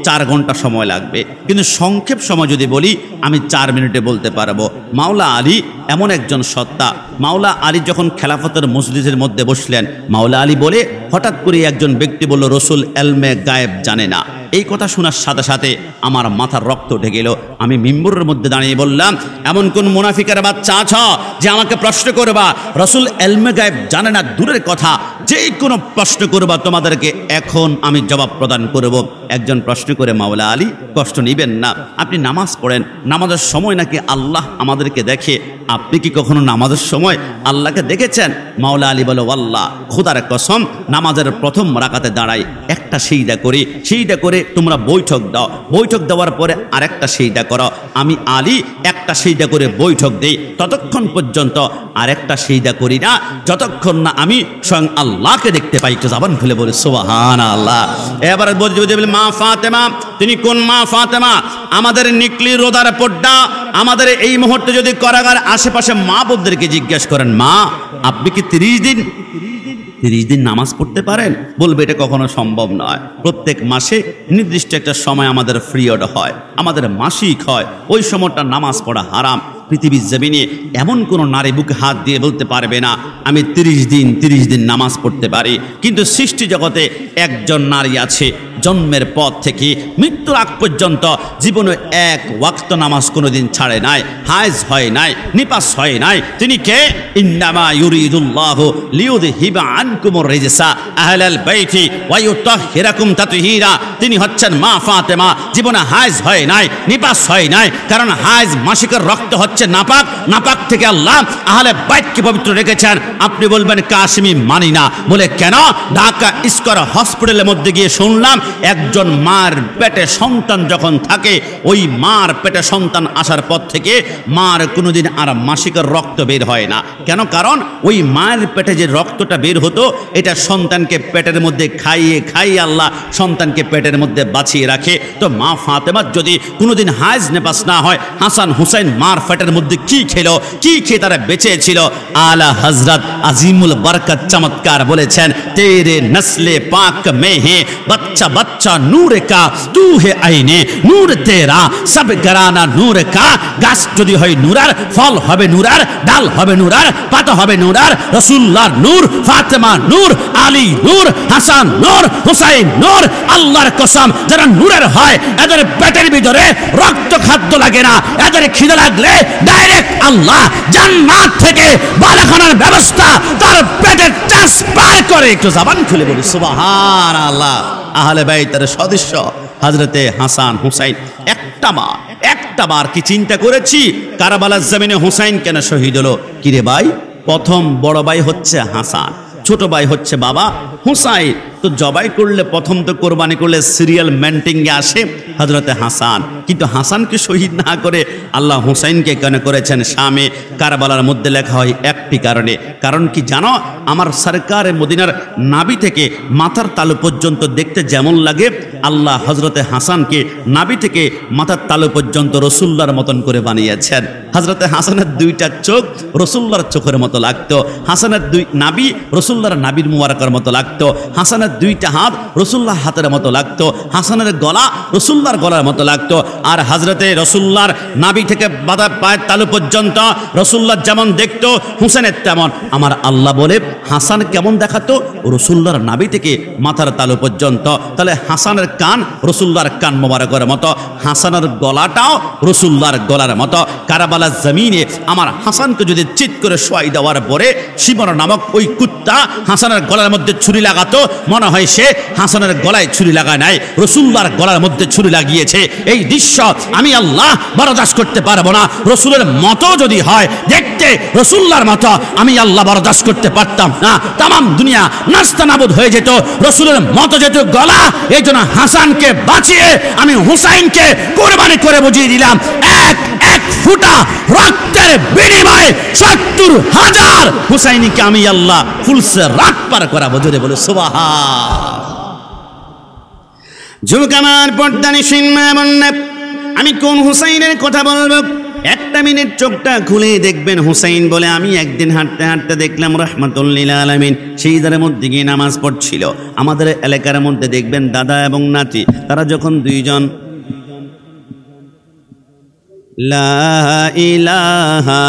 Speaker 1: 4 ঘন্টা সময় লাগবে, কিন্তু সংক্ষেপ সময় যদি বলি আমি 4 মিনিটে বলতে পারবো। মাওলা আলী এমন একজন সত্তা। মাওলা আলী যখন খেলাফতের মজলিসের মধ্যে বসলেন, মাওলা আলী বলে হঠাৎ করে একজন ব্যক্তি বলল রসুল এলমে গায়েব জানে না। এই কথা শোনার সাথে সাথে আমার মাথার রক্ত উঠে গেল। আমি মিম্বরের মধ্যে দাঁড়িয়ে বললাম, এমন কোন মুনাফিকের বাচ্চা আছো যে আমাকে প্রশ্ন করবা রসুল এলমে গায়েব জানে না? দূরের কথা, যে কোনো প্রশ্ন করবা তোমাদেরকে এখন আমি জবাব প্রদান করব। একজন প্রশ্ন করে, মাওলা আলী কষ্ট নেবেন না, আপনি নামাজ পড়েন, নামাজের সময় নাকি আল্লাহ আমাদেরকে দেখে, আপনি কি কখনো নামাজের সময় আল্লাহকে দেখেছেন? মাওলা আলী বলে, আল্লাহ খোদার কসম, নামাজের প্রথম রাকাতে দাঁড়াই, একটা সিজদা করি, সিজদা করে তোমরা বৈঠক দাও, বৈঠক দেওয়ার পরে আরেকটা সিজদা করো, আমি আলী একটা সিজদা করে বৈঠক দেই, ততক্ষণ পর্যন্ত আরেকটা সিজদা করি না যতক্ষণ না আমি স্বয়ং আল্লাহকে দেখতে পাই। একটু জবান খুলে বলি সুবহানাল্লাহ। এবার বলতে মা ফাতেমা, তিনি কোন মা ফাতেমা? আমাদের নিকলি রোদার পর্দা, আমাদের এই মুহূর্তে যদি কারাগার আশেপাশে মা বোনদেরকে জিজ্ঞেস করেন, মা আপনি কি 30 দিন নামাজ পড়তে পারেন? বলবে এটা কখনো সম্ভব নয়। প্রত্যেক মাসে নির্দিষ্ট একটা সময় আমাদের পিরিয়ড হয়, আমাদের মাসিক হয়, ওই সময়টা নামাজ পড়া হারাম। পৃথিবীর জমিনে এমন কোনো নারী বুকে হাত দিয়ে বলতে পারবে না আমি 30 দিন নামাজ পড়তে পারি। কিন্তু সৃষ্টি জগতে একজন নারী আছে, জন্মের পর থেকে মৃত্যুর আগ পর্যন্ত জীবনে এক ওয়াক্ত নামাজ কোনোদিন ছাড়ে নাই, হায়েজ হয় নাই, নিপাস হয় নাই। তিনি কে? ইন্নামা ইউরিদুল্লাহু লিইউযহিবা আনকুমুর রিজসা আহলাল বাইতি ওয়া ইউতাহহিরাকুম তাতহীরা। তিনি হচ্ছেন মা ফাতেমা। জীবনে হায়েজ হয় নাই, নিপাস হয় নাই, কারণ হায়েজ মাসিকের রক্ত হচ্ছে নাপাক, নাপাক থেকে আল্লাহ আহলে বাইতকে পবিত্র রেখেছেন। আপনি বলবেন কাশিমি মানি না, বলে কেন? ঢাকা স্কয়ার হসপিটালের মধ্যে গিয়ে শুনলাম একজন মার পেটে সন্তান যখন থাকে, ওই মার পেটে সন্তান আসার পর থেকে মার কোনোদিন আর মাসিকের রক্ত বের হয় না। কেন? কারণ ওই মায়ের পেটে যে রক্তটা বের হতো, এটা সন্তানকে পেটের মধ্যে খাইয়ে খাইয়ে আল্লাহ সন্তানকে পেটের মধ্যে বাঁচিয়ে রাখে। তো মা ফাতেমার যদি কোনোদিন হায়েজ নেপাস না হয়, হাসান হুসাইন মার পেটের মধ্যে কি খেলো, কি খেয়ে তারা বেঁচে ছিল? আলা হযরত আজিমুল বরকত চমৎকার বলেছেন, তেরে নসলে পাক মে হে बच्चा बच्चा नूर का तू है आईने नूर तेरा सब घराना नूर का। गाछ যদি হয় নূরার, ফল হবে নূরার, ডাল হবে নূরার, পাতা হবে নূরার। রাসূলুল্লাহর নূর, ফাতেমা নূর, আলী নূর, হাসান নূর, হুসাইন নূর। আল্লাহর কসম, যারা নূরের হয় এদের পেটের ভিতরে রক্ত খাদ্য লাগে না, এদের খিদে লাগলে ডাইরেক্ট আল্লাহ জান্নাত থেকে বালাখানার ব্যবস্থা তার পেটে ট্রান্সফার করে। একটু জবান খুলে বলি সুবহানাল্লাহ। আহলে বাইতের সদস্য হযরতে হাসান হুসাইন, একটা বার কি চিন্তা করেছি কারবালার জমিনে হুসাইন কেন শহীদ হলো? কিরে ভাই, প্রথম বড় ভাই হচ্ছে হাসান, ছোট ভাই হচ্ছে বাবা হুসাইন। তো জবাই করলে প্রথম তো কোরবানি করলে সিরিয়াল মেন্টিংয়ে আসে হযরতে হাসান, কিন্তু হাসানকে শহীদ না করে আল্লাহ হুসাইনকে কেন করেছেন শামে কারবালার মধ্যে? লেখা হয় একটি কারণে। কারণ কি জানো? আমার সরকারে মদিনার নাভি থেকে মাথার তালু পর্যন্ত দেখতে যেমন লাগে, আল্লাহ হযরতে হাসানকে নাভি থেকে মাথার তালু পর্যন্ত রসুল্লাহর মতন করে বানিয়েছেন। হযরতে হাসানের দুইটা চোখ রসুল্লাহর চোখের মতো লাগতো, হাসানের দুই নাভি রসুল্লাহর নাভির মুবারকের মতো লাগতো, হাসানের দুইটা হাত রসুল্লাহ হাতের মতো লাগতো, হাসানের গলা রসুল্লাহর গলার মতো লাগতো। আর হযরতে রসুল্লাহর নাভি থেকে বাদা পায়ের তালু পর্যন্ত রসুল্লাহ যেমন দেখতো হুসেনের তেমন। আমার আল্লাহ বলে হাসান কেমন দেখাতো? রসুল্লাহর নাভি থেকে মাথার তালু পর্যন্ত। তাহলে হাসানের কান রসুল্লাহর কান মোবারকের মতো, হাসানের গলাটাও রসুল্লাহর গলার মতো। কারবালার জমিনে আমার হাসানকে যদি চিৎ করে শোয়াই দেওয়ার পরে শিমর নামক ওই কুত্তা হাসানের গলার মধ্যে ছুরি লাগাতো, মনে হয় সে হাসানের গলায় ছুরি লাগায় নাই, রসুল্লাহর গলার মধ্যে ছুরি লাগিয়েছে। এই দৃশ্য আমি আল্লাহ বরদাস্ত করতে পারবো না। রসুলের মতো যদি হয় দেখতে রসুল্লাহর মতো, আমি আল্লাহ বরদাস্ত করতে পারতাম না। তামাম দুনিয়া নাস্তানাবুদ হয়ে যেত। রসুলের মতো যেত গলা, এই জন্য হাসানকে বাঁচিয়ে আমি হুসাইনকে কোরবানি করে বুঝিয়ে দিলাম। এক ফুটা রক্তের বিনিময়ে ৭০,০০০ হুসাইনিকে আমি আল্লাহ ফুলসে রাত পার করাবো। জোরে বলে সুবহান। যুবক আমার পর্দানি শুনবে, আমি কোন হুসাইনের কথা বলবো? একটা মিনিট চোখটা খুলে দেখবেন হুসাইন বলে, আমি একদিন হাঁটতে হাঁটতে দেখলাম রাহমাতুল লিল আলামিন সেই জায়গার মধ্যে গিয়ে নামাজ পড়ছিল। আমাদের এলাকার মধ্যে দেখবেন দাদা এবং নাতি, তারা যখন দুইজন লা ইলাহা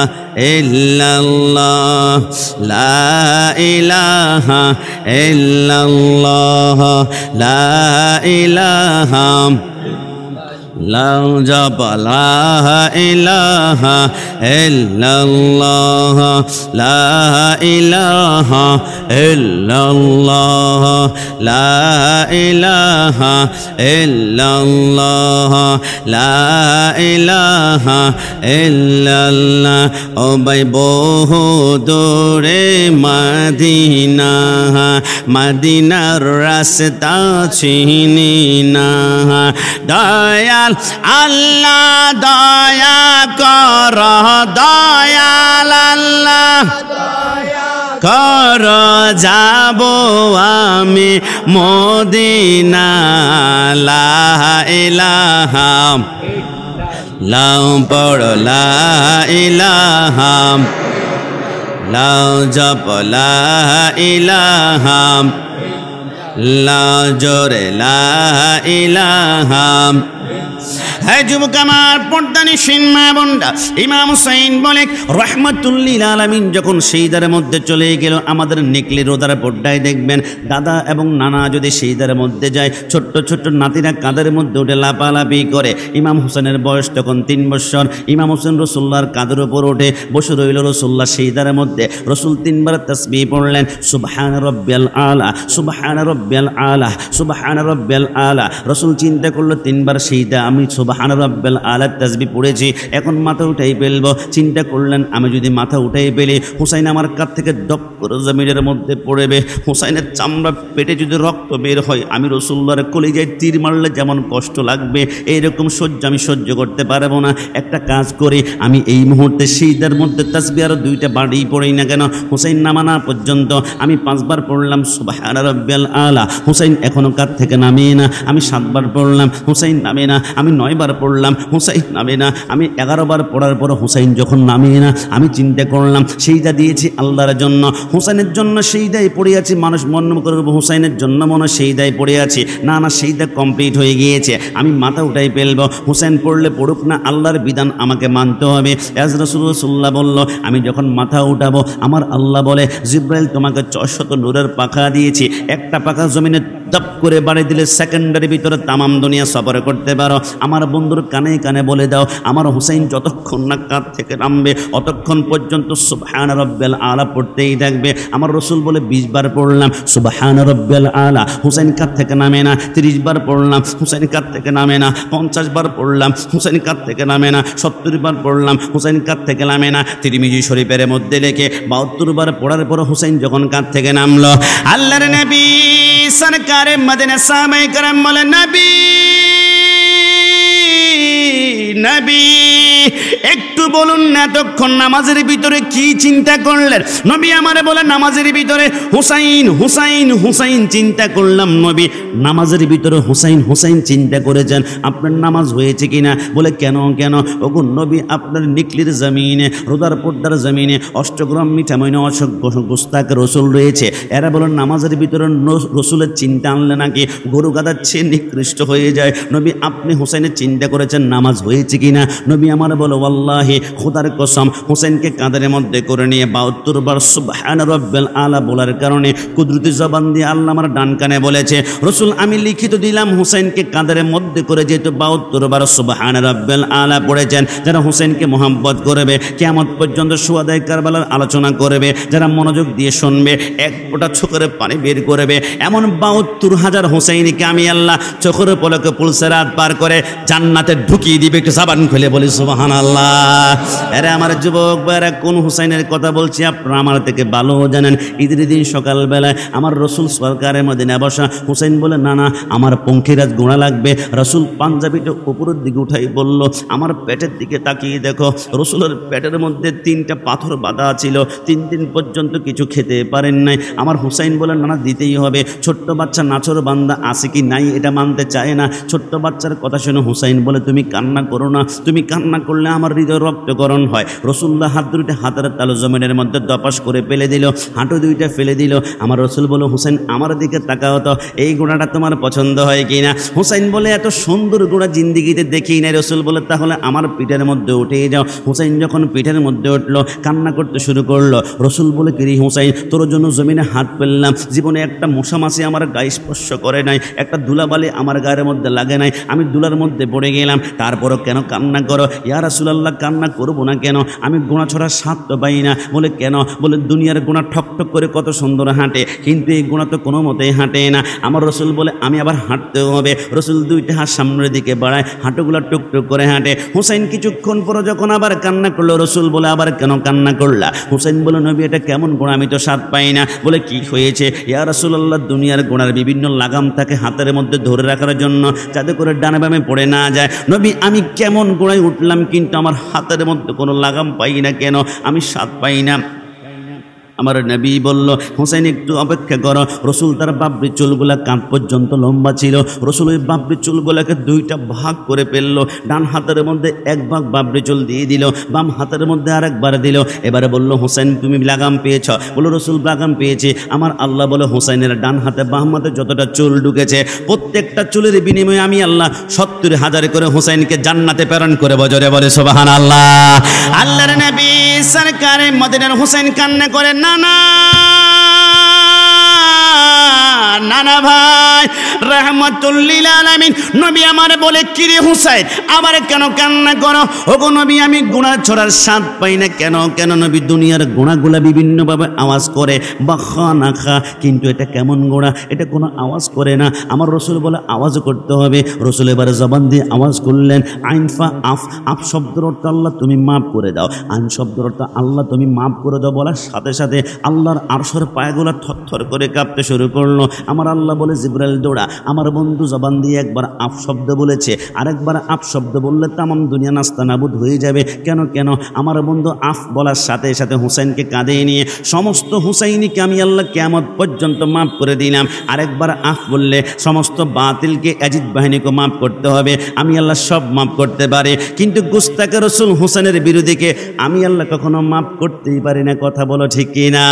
Speaker 1: ইল্লাল্লাহ লা ইলাহা ইল্লাল্লাহ লা ইলাহা লাউ জপ লা ইলাহা ইল্লাল্লাহ লা ইলাহা ইল্লাল্লাহ লা ইলাহা ইল্লাল্লাহ লা ইলাহা ইল্লাল্লাহ। ও ভাই বহু দূরে মদিনা, মদিনার রাস্তা চিনি না। দয়াল আল্লাহ দয়া কর, দয়াল আল্লাহ কর, যাব আমি মদিনা। লা ইলাহা লাউ পড় লা ইলাহা, লাউ জপ লা ইলাহা, লা জোরে লা ইলাহা। হ্যাঁ যুবক আমার, পর্দানিসীন মা বোনরা, ইমাম হুসাইন বলে রহমাতুল্লিল আলামিন যখন সিজদার মধ্যে চলে গেল, আমাদের নিকলি রোদার পর্দায় দেখবেন দাদা এবং নানা যদি সিজদার মধ্যে যায়, ছোট্ট ছোট্ট নাতিরা কাঁধের মধ্যে উঠে লাপালাপি করে। ইমাম হুসেনের বয়স তখন 3 বছর। ইমাম হুসেন রসুল্লাহর কাঁধের উপর উঠে বসে রইল রসুল্লাহ সিজদার মধ্যে। রসুল 3 বার তাসবিহ পড়লেন, সুবহান রব্বিয়াল আলা, সুবহান রব্বিয়াল আলা, সুবহান রব্বিয়াল আলা। রসুল চিন্তা করলো 3 বার সিজদা আমি সুবহান রব্বিল আলা তাসবিহ পড়েছি, এখন মাথা উঠাই ফেলবো। চিন্তা করলেন আমি যদি মাথা উঠাই ফেলি, হুসাইন আমার কাছ থেকে দপ করে জমিনের মধ্যে পড়বে। হুসাইনের চামড়া পেটে যদি রক্ত বের হয়, আমি রসুল্লাহর কলিজায় তীর মারলে যেমন কষ্ট লাগবে, এইরকম সহ্য আমি সহ্য করতে পারবো না। একটা কাজ করি, আমি এই মুহূর্তে সিজদার মধ্যে তাসবিহ আরো 2টা বাড়ি পড়ি না কেন, হুসাইন নামানা পর্যন্ত আমি 5 বার পড়লাম সুবহান রব্বিল আলা। হুসাইন এখনো কাঁধ থেকে নামে না। আমি 7 বার পড়লাম, হুসাইন নামে না। আমি 9 বার পড়লাম, হুসাইন নামে না। আমি 11 বার পড়ার পর হুসাইন যখন নামে না, আমি চিন্তা করলাম সিজদা দিয়েছি আল্লাহর জন্য, হুসাইনের জন্য সিজদাই পড়ে আছি। মানুষ মনে করবে হুসাইনের জন্য মনে সিজদাই পড়ে আছি, না না, সিজদা কমপ্লিট হয়ে গিয়েছে। আমি মাথা উঠাই ফেলবো, হুসাইন পড়লে পড়ুক না, আল্লাহর বিধান আমাকে মানতে হবে। আজ রাসূলুল্লাহ বলল, আমি যখন মাথা উঠাবো, আমার আল্লাহ বলে জিব্রাইল তোমাকে 600 নূরের পাখা দিয়েছি, একটা পাখা জমিনে দপ করে বাড়ি দিলে সেকেন্ডের ভিতরে তামাম দুনিয়া সফর করতে পারো। আমার বন্ধুর কানে কানে বলে দাও, আমার হুসাইন যতক্ষণ না কাঁধ থেকে নামবে অতক্ষণ পর্যন্ত সুবহান রব্বিল আলা পড়তেই থাকবে। আমার রসুল বলে 20 বার পড়লাম সুবহান রব্বিল আলা, হুসাইন কাঁধ থেকে নামে না। 30 বার পড়লাম, হুসাইন কাঁধ থেকে নামে না। 50 বার পড়লাম, হুসাইন কাঁধ থেকে নামে না। 70 বার পড়লাম, হুসাইন কাঁধ থেকে নামে না। তিরমিজি শরীফের মধ্যে লেখে 72 বার পড়ার পর হুসাইন যখন কাঁধ থেকে নামলো, আল্লাহর নবী সরকারে মদিনা সাহাবায়ে কেরাম বলে, নবী নবী একটু বলুন না, এতক্ষণ নামাজের ভিতরে কি চিন্তা করলেন? নবী আমারে বলে, নামাজের ভিতরে হুসাইন হুসাইন হুসাইন চিন্তা করলাম। নবী নামাজের ভিতরে হুসাইন হুসাইন চিন্তা করেছেন, আপনার নামাজ হয়েছে কিনা? বলে কেন কেন? ওগো নবী, আপনার নিকলির জমিনে, রোদার পর্দার জমিনে অষ্টগ্রাম মিঠামইনে অসংখ্য গোস্তাক রসুল রয়েছে। এরা বলেন নামাজের ভিতরে রসুলের চিন্তা আনলে নাকি গরু গাদার চেয়ে নিকৃষ্ট হয়ে যায়। নবী আপনি হুসাইনের চিন্তা করেছেন নামাজ হয়েছে কিনা? নবী আমার বলো, আল্লাহি খোদার কসম, হুসাইনকে কাঁধের মধ্যে করে নিয়ে 72 বার সুবহান রব্বিল আলা বলার কারণে কুদরতি জবান দিয়ে আল্লাহ আমার ডান কানে বলেছে, রসুল আমি লিখিত দিলাম হুসাইনকে কাঁধের মধ্যে করে যেহেতু 72 বার সুবহান রব্বিল আলা পড়েছেন, যারা হুসাইনকে মোহাম্মত করবে, কিয়ামত পর্যন্ত সুহাদায়ে কারবালার আলোচনা করবে, যারা মনোযোগ দিয়ে শুনবে, এক ফোঁটা চোখের পানি বের করবে, এমন 72,000 হুসাইনকে আমি আল্লাহ চোখের পলকে পুলসেরাত পার করে জান্নাতে ঢুকিয়ে দিবে। একটু জবান খুলে বলি সুবহানাল্লাহ। আরে আমার যুবক ভাইরা, কোন হুসাইনের কথা বলছি আপনারা আমার থেকে ভালো জানেন। ঈদের দিন সকালবেলায় আমার রসুল সরকারের মদিনা বসা, হুসাইন বলে না না আমার পঙ্খিরাজ গোড়া লাগবে। রসুল পাঞ্জাবিটা উপরের দিকে উঠাই বলল, আমার পেটের দিকে তাকিয়ে দেখো। রসুলের পেটের মধ্যে 3টা পাথর বাঁধা ছিল, 3 দিন পর্যন্ত কিছু খেতে পারেন নাই। আমার হুসাইন বলে না না দিতেই হবে। ছোট্ট বাচ্চা নাচর বান্দা আছে কি নাই এটা মানতে চায় না। ছোট্ট বাচ্চার কথা শুনে হুসাইন বলে, তুমি কান্না করো না, তুমি কান্না করলে আমার হৃদয় রক্তকরণ হয়। রসুল্লাহ হাত দুইটা হাতের তালু জমিনের মধ্যে দপাস করে ফেলে দিল, হাঁটু দুইটা ফেলে দিল। আমার রসুল বলো, হুসাইন আমার দিকে তাকাও তো, এই গোড়াটা তোমার পছন্দ হয় কিনা? হুসাইন বলে, এত সুন্দর গোড়া জিন্দিগিতে দেখি নাই। রসুল বলে, তাহলে আমার পিঠের মধ্যে উঠে যাও। হুসাইন যখন পিঠের মধ্যে উঠলো, কান্না করতে শুরু করলো। রসুল বলে, কিরে হুসাইন, তোর জন্য জমিনে হাত ফেললাম, জীবনে একটা মশা মাছি আমার গায়ে স্পর্শ করে নাই, একটা ধুলাবালি আমার গায়ের মধ্যে লাগে নাই, আমি দুলার মধ্যে পড়ে গেলাম, তারপরও কেন কান্না করো? ইয়া রাসূলুল্লাহ, কান্না করবো না কেন? আমি গোনা ছড়ার স্বাদ তো পাই না। বলে, কেন? বলে, দুনিয়ার গোনা ঠকঠক করে কত সুন্দর হাঁটে, কিন্তু এই গোনা তো কোনো মতেই হাঁটে না। আমার রসুল বলে, আমি আবার হাঁটতেও হবে। রসুল দুইটা হাত সামনের দিকে বাড়ায়, হাঁটুগুলো টুকটুক করে হাঁটে। হুসাইন কিছুক্ষণ পর যখন আবার কান্না করলো, রসুল বলে, আবার কেন কান্না করলা? হুসাইন বলে, নবী এটা কেমন গোনা, আমি তো স্বাদ পাই না। বলে, কি হয়েছে? ইয়া রাসূলুল্লাহ, দুনিয়ার গোনার বিভিন্ন লাগাম থাকে হাতের মধ্যে ধরে রাখার জন্য, যাতে করে ডানে বামে পড়ে না যায়। নবী, আমি কেমন গোনায় উঠলাম, কিন্তু আমার হাতের মধ্যে কোনো লাগাম পাই না কেন? আমি স্বাদ পাই না। আমার নবী বলল, হুসাইন একটু অপেক্ষা করো। রসুল তার বাবরি চুলগুলা কাঁধ পর্যন্ত লম্বা ছিল। রসুল ওই বাবরি চুলগুলাকে দুইটা ভাগ করে ফেললো। ডান হাতের মধ্যে এক ভাগ বাবরি চুল দিয়ে দিল, বাম হাতের মধ্যে আরেকবার দিল। এবারে বলল, হুসাইন তুমি লাগাম পেয়েছ? বলো, রসুল লাগাম পেয়েছি। আমার আল্লাহ বলে, হুসাইনের ডান হাতে বাম হাতে যতটা চুল ঢুকেছে, প্রত্যেকটা চুলের বিনিময়ে আমি আল্লাহ 70,000 করে হুসাইনকে জান্নাতে প্রেরণ করে। বজরে বলে সুবহানাল্লাহ। আল্লাহর নবী সরকারে মদিনার হুসাইন কান্না করে, না না ভাই, রাহমাতুল্লিল আলামিন নবী আমার বলে, কিরে হুসাইন আবার কেন কান্না করো? ওগো নবী, আমি গুনাহ ছড়ার স্বাদ পাই না। কেন? কেন নবী, দুনিয়ার গুনাহগুলা বিভিন্নভাবে আওয়াজ করে, বাখা না খা, কিন্তু এটা কেমন গোনা? এটা কোনো আওয়াজ করে না। আমার রসুল বলে, আওয়াজ করতে হবে। রসুল এবারে জবান দিয়ে আওয়াজ করলেন, আইনফা আফ। আফ শব্দের অর্থ আল্লাহ তুমি মাফ করে দাও, আইন শব্দের অর্থ আল্লাহ তুমি মাফ করে দাও। বলার সাথে সাথে আল্লাহর আরশের পায়গুলা থরথর করে কাঁপতে শুরু করলো। আমার আল্লাহ বলে, জিবরাইল দৌড়া। আমার বন্ধু জবান দিয়ে একবার আফ শব্দ বলেছে, আরেকবার আফ শব্দ বললে তামাম দুনিয়া নাস্তানাবুদ হয়ে যাবে। কেন? কেন? আমার বন্ধু আফ বলার সাথে সাথে হুসাইনকে কাঁধে নিয়ে সমস্ত হুসাইনিকে আমি আল্লাহ কিয়ামত পর্যন্ত মাফ করে দিলাম। আরেকবার আফ বললে সমস্ত বাতিলকে, ইয়াজিদ বাহিনীকে মাফ করতে হবে। আমি আল্লাহ সব মাফ করতে পারি, কিন্তু গুস্তাকে রসুল হুসাইনের বিরোধীকে আমি আল্লাহ কখনো মাফ করতেই পারি না। কথা বলো ঠিক কিনা?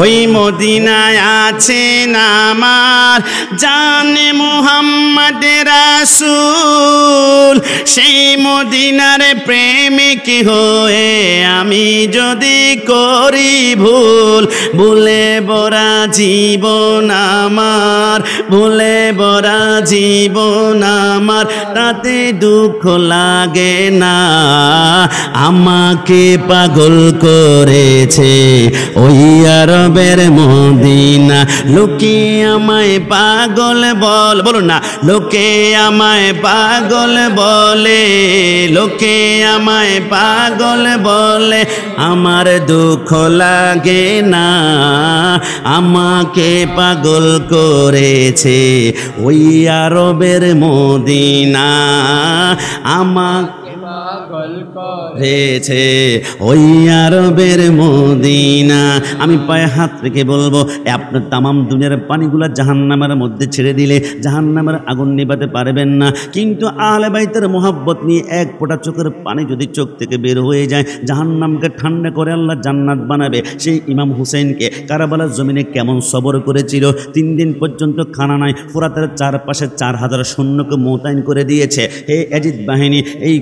Speaker 1: ওই মদিনায় আছেন আমার জানে মুহাম্মদ রাসূল, সেই মদিনার প্রেমিক হয়ে আমি যদি করি ভুল, ভুলে বরা জীবন আমার, ভুলে বরা জীবন আমার, তাতে দুঃখ লাগে না। আমাকে পাগল করেছে ওই আরবের মদিনা, লোকে আমায় পাগল বল, বলুন না, লোকে আমায় পাগল বলে, লোকে আমায় পাগল বলে, আমার দুঃখ লাগে না। আমাকে পাগল করেছে ওই আরবের মদিনা, আমাকে পাগল করেছে ওই আরবের মদিনা। আমি পায়ে হাত রেখে বলবো, আপনার তামাম দুনিয়ার পানিগুলা জাহান্নামের মধ্যে ছেড়ে দিলে জাহান্নামের আগুন নিভাতে পারবেন না, কিন্তু আহলে বাইতের মোহাব্বত নিয়ে এক ফোঁটা চোখের পানি যদি চোখ থেকে বের হয়ে যায়, জাহান্নামকে ঠান্ডা করে আল্লাহ জান্নাত বানাবে। সেই ইমাম হুসাইনকে কারাবালার জমিনে কেমন সবর করেছিল, 3 দিন পর্যন্ত খানা নাই, ফোরাতের চারপাশে 4000 সৈন্যকে মোতায়েন করে দিয়েছে। হে ইয়াজিদ বাহিনী, এই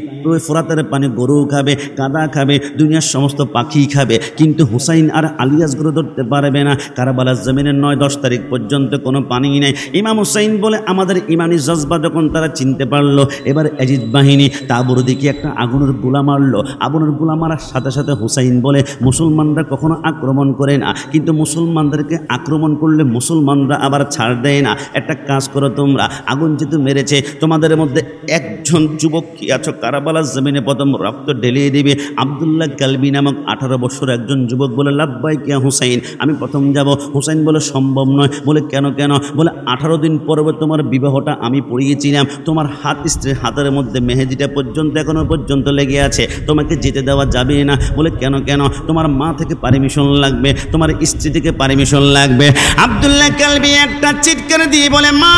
Speaker 1: ফোরাতের পানি গরু খাবে, গাদা খাবে, দুনিয়ার সমস্ত পাখি খাবে, কিন্তু হুসাইন আর আলিয়াসগুলো ধরতে পারবে না। কারবালার জমিনের 9-10 তারিখ পর্যন্ত কোনো পানি নেই। ইমাম হুসাইন বলে, আমাদের ইমানি জজবা যখন তারা চিনতে পারলো, এবার ইয়াজিদ বাহিনী তাবুর দিকে একটা আগুনের গোলা মারলো। আগুনের গোলা মারার সাথে সাথে হুসাইন বলে, মুসলমানরা কখনো আক্রমণ করে না, কিন্তু মুসলমানদেরকে আক্রমণ করলে মুসলমানরা আবার ছাড় দেয় না। একটা কাজ করো তোমরা, আগুন যেহেতু মেরেছে, তোমাদের মধ্যে একজন যুবক কি আছো, কারবালার জমিনে প্রথম রক্ত ঢেলিয়ে দিবে। আব্দুল্লাহ কালবি নামক 18 বছর একজন যুবক বলে, লাব্বাইক ইয়া হুসাইন, আমি প্রথম যাব। হুসাইন বলে, সম্ভব নয়। বলে, কেন? কেন? বলে, 18 দিন পর্বে তোমার বিবাহটা আমি পড়িয়েছিলাম, তোমার হাত স্ত্রীর হাতের মধ্যে মেহেদিটা পর্যন্ত এখনো পর্যন্ত লেগে আছে, তোমাকে যেতে দেওয়া যাবে না। বলে, কেন? কেন? তোমার মা থেকে পারমিশন লাগবে, তোমার স্ত্রী থেকে পারমিশন লাগবে। আব্দুল্লাহ কালবি একটা চিৎকার দিয়ে বলে, মা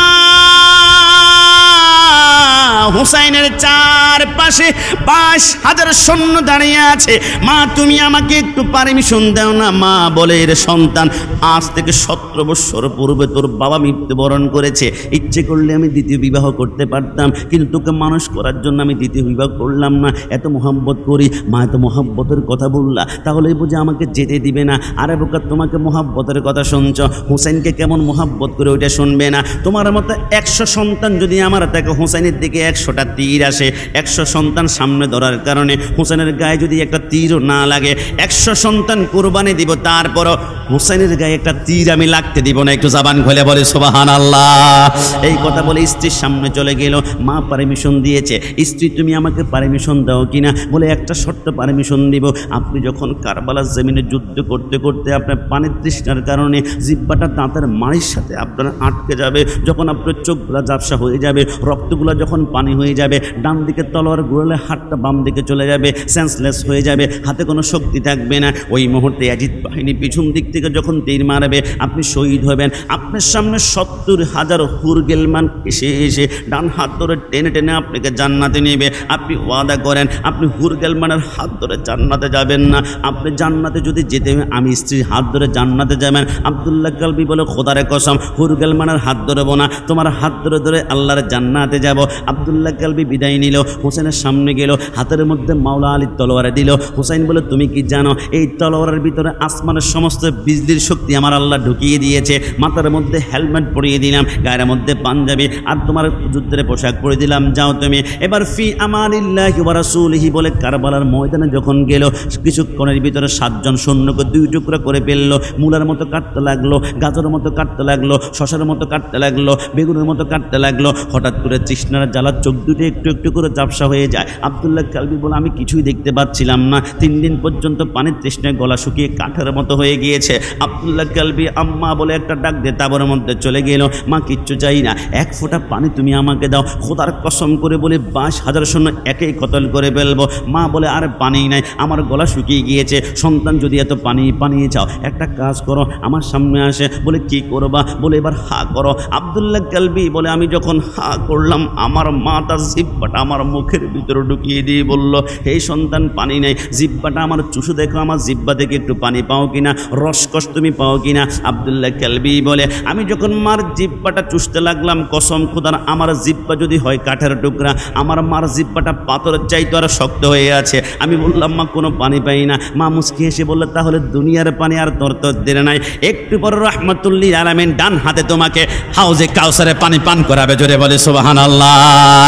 Speaker 1: হুসাইনের চারপাশে 22,000 সৈন্য দাঁড়িয়ে আছে। মা তুমি আমাকে একটু পারমিশন দাও না। মা বলে, এর সন্তান, আজ থেকে 17 বছর পূর্বে তোর বাবা মৃত্যুবরণ করেছে। ইচ্ছে করলে আমি দ্বিতীয় বিবাহ করতে পারতাম, কিন্তু তোকে মানুষ করার জন্য আমি দ্বিতীয় বিবাহ করলাম না। এত মোহাব্বত করি। মা এত মোহাব্বতের কথা বললা, তাহলে বুঝে আমাকে যেতে দিবে না। আরে বোকা, তোমাকে মোহাব্বতের কথা শুনছ, হুসাইনকে কেমন মোহাব্বত করে ওইটা শুনবে না। তোমার মতো 100 সন্তান যদি আমার থেকে হুসাইনের দিকে 100টা তীর আসে, 100 সন্তান সামনে ধরার কারণে হুসাইনের গায়ে যদি একটা তীরও না লাগে, 100 সন্তান কোরবানি দিব, তারপরও হুসাইনের গায়ে একটা তীর আমি লাগতে দিব না। একটু জবান খুলে বলে সুবহানাল্লাহ। এই কথা বলে স্ত্রীর সামনে চলে গেল। মা পারমিশন দিয়েছে। স্ত্রী তুমি আমাকে পারমিশন দাও কিনা? বলে একটা শর্ত পারমিশন দিব, আপনি যখন কারবালার জমিনে যুদ্ধ করতে করতে আপনার পানির তৃষ্ণার কারণে জিহ্বাটা দাঁতের মাড়ির সাথে আপনার আটকে যাবে, যখন আপনার চোখগুলো ঝাপসা হয়ে যাবে, রক্তগুলো যখন পানি হয়ে যাবে, ডান দিকে তলোয়ার ঘুরলে হাতটা বাম দিকে চলে যাবে, সেন্সলেস হয়ে যাবে, হাতে কোনো শক্তি থাকবে না। ওই মুহূর্তে ইয়াজিদ বাহিনী পিছন দিক থেকে যখন তীর মারবে, আপনি শহীদ হবেন। আপনার সামনে 70,000 হুরগেলমান এসে এসে ডান হাত ধরে টেনে টেনে আপনাকে জান্নাতে নেবে। আপনি ওয়াদা করেন আপনি হুরগেলমানের হাত ধরে জান্নাতে যাবেন না। আপনি জান্নাতে যদি যেতে হবে, আমি স্ত্রীর হাত ধরে জান্নাতে যাবেন। আব্দুল্লাহ কালবি বলে, খোদারে কসম, হুরগেলমানের হাত ধরবো না, তোমার হাত ধরে ধরে আল্লাহর জান্নাতে যাব। আব্দুল্লাহ কালবি বিদায় নিল, হুসেনের সামনে গেল, হাতের মধ্যে মাওলা আলীর তলোয়ারে দিল। হুসাইন বলে, তুমি কি জানো এই তলোয়ারের ভিতরে আসমানের সমস্ত বিজলির শক্তি আমার আল্লাহ ঢুকিয়ে দিয়েছে। মাথার মধ্যে হেলমেট পরিয়ে দিলাম, গায়ের মধ্যে পাঞ্জাবি আর তোমার যুদ্ধের পোশাক পরে দিলাম, যাও তুমি এবার ফি আমানিল্লাহি ওয়া রাসূলিহি বলে কারবালার ময়দানে যখন গেল, কিছুক্ষণের ভিতরে 7 জন সৈন্যকে 2 টুকরা করে ফেললো। মূলার মতো কাটতে লাগলো, গাজরের মতো কাটতে লাগলো, শশার মতো কাটতে লাগলো, বেগুনের মতো কাটতে লাগলো। হঠাৎ করে তৃষ্ণার জ্বালা চোখ দুটো একটু একটু করে ঝাপসা হয়ে যায়। আব্দুল্লাহ কালবি বলে, আমি কিছুই দেখতে পাচ্ছিলাম না। 3 দিন পর্যন্ত পানির তৃষ্ণায় গলা শুকিয়ে কাঠের মতো হয়ে গিয়েছে। আব্দুল্লাহ কালবি আম্মা বলে একটা ডাক দিয়ে তাবরের মধ্যে চলে গেল। মা কিচ্ছু চাই না, 1 ফোঁটা পানি তুমি আমাকে দাও, খোদার কসম করে বলে 22,000 সৈন্য একেই কতল করে ফেলবো। মা বলে, আরে পানি নাই, আমার গলা শুকিয়ে গিয়েছে। সন্তান যদি এত পানি পানিয়ে চাও, একটা কাজ করো, আমার সামনে আসে। বলে, কি করবা? বলে, এবার হা করো। আব্দুল্লাহ কালবি বলে, আমি যখন হা করলাম, আমার মা তার জিহ্বাটা আমার মুখের ভিতরে ঢুকিয়ে দিয়ে বলল, হে সন্তান, পানি নেই, জিহ্বাটা আমার চুষু দেখো, আমার জিহ্বা থেকে একটু পানি পাও কিনা, রসকস তুমি পাও কিনা। আব্দুল্লাহ কালবি বলে, আমি যখন মার জিহ্বাটা চুষতে লাগলাম, কসম খোদার, আমার জিহ্বা যদি হয় কাঠের টুকরা, আমার মার জিহ্বাটা পাথরের চাইতে আর শক্ত হয়ে আছে। আমি বললাম, মা কোনো পানি পাই না। মা মুচকি হেসে বললে, তাহলে দুনিয়ার পানি আর তোর তো দেরে নাই। একটু পর রাহমাতুল্লিল আলামিন ডান হাতে তোমাকে হাউজে কাউসারে পানি পান করাবে। জোরে বলে সুবহানাল্লাহ।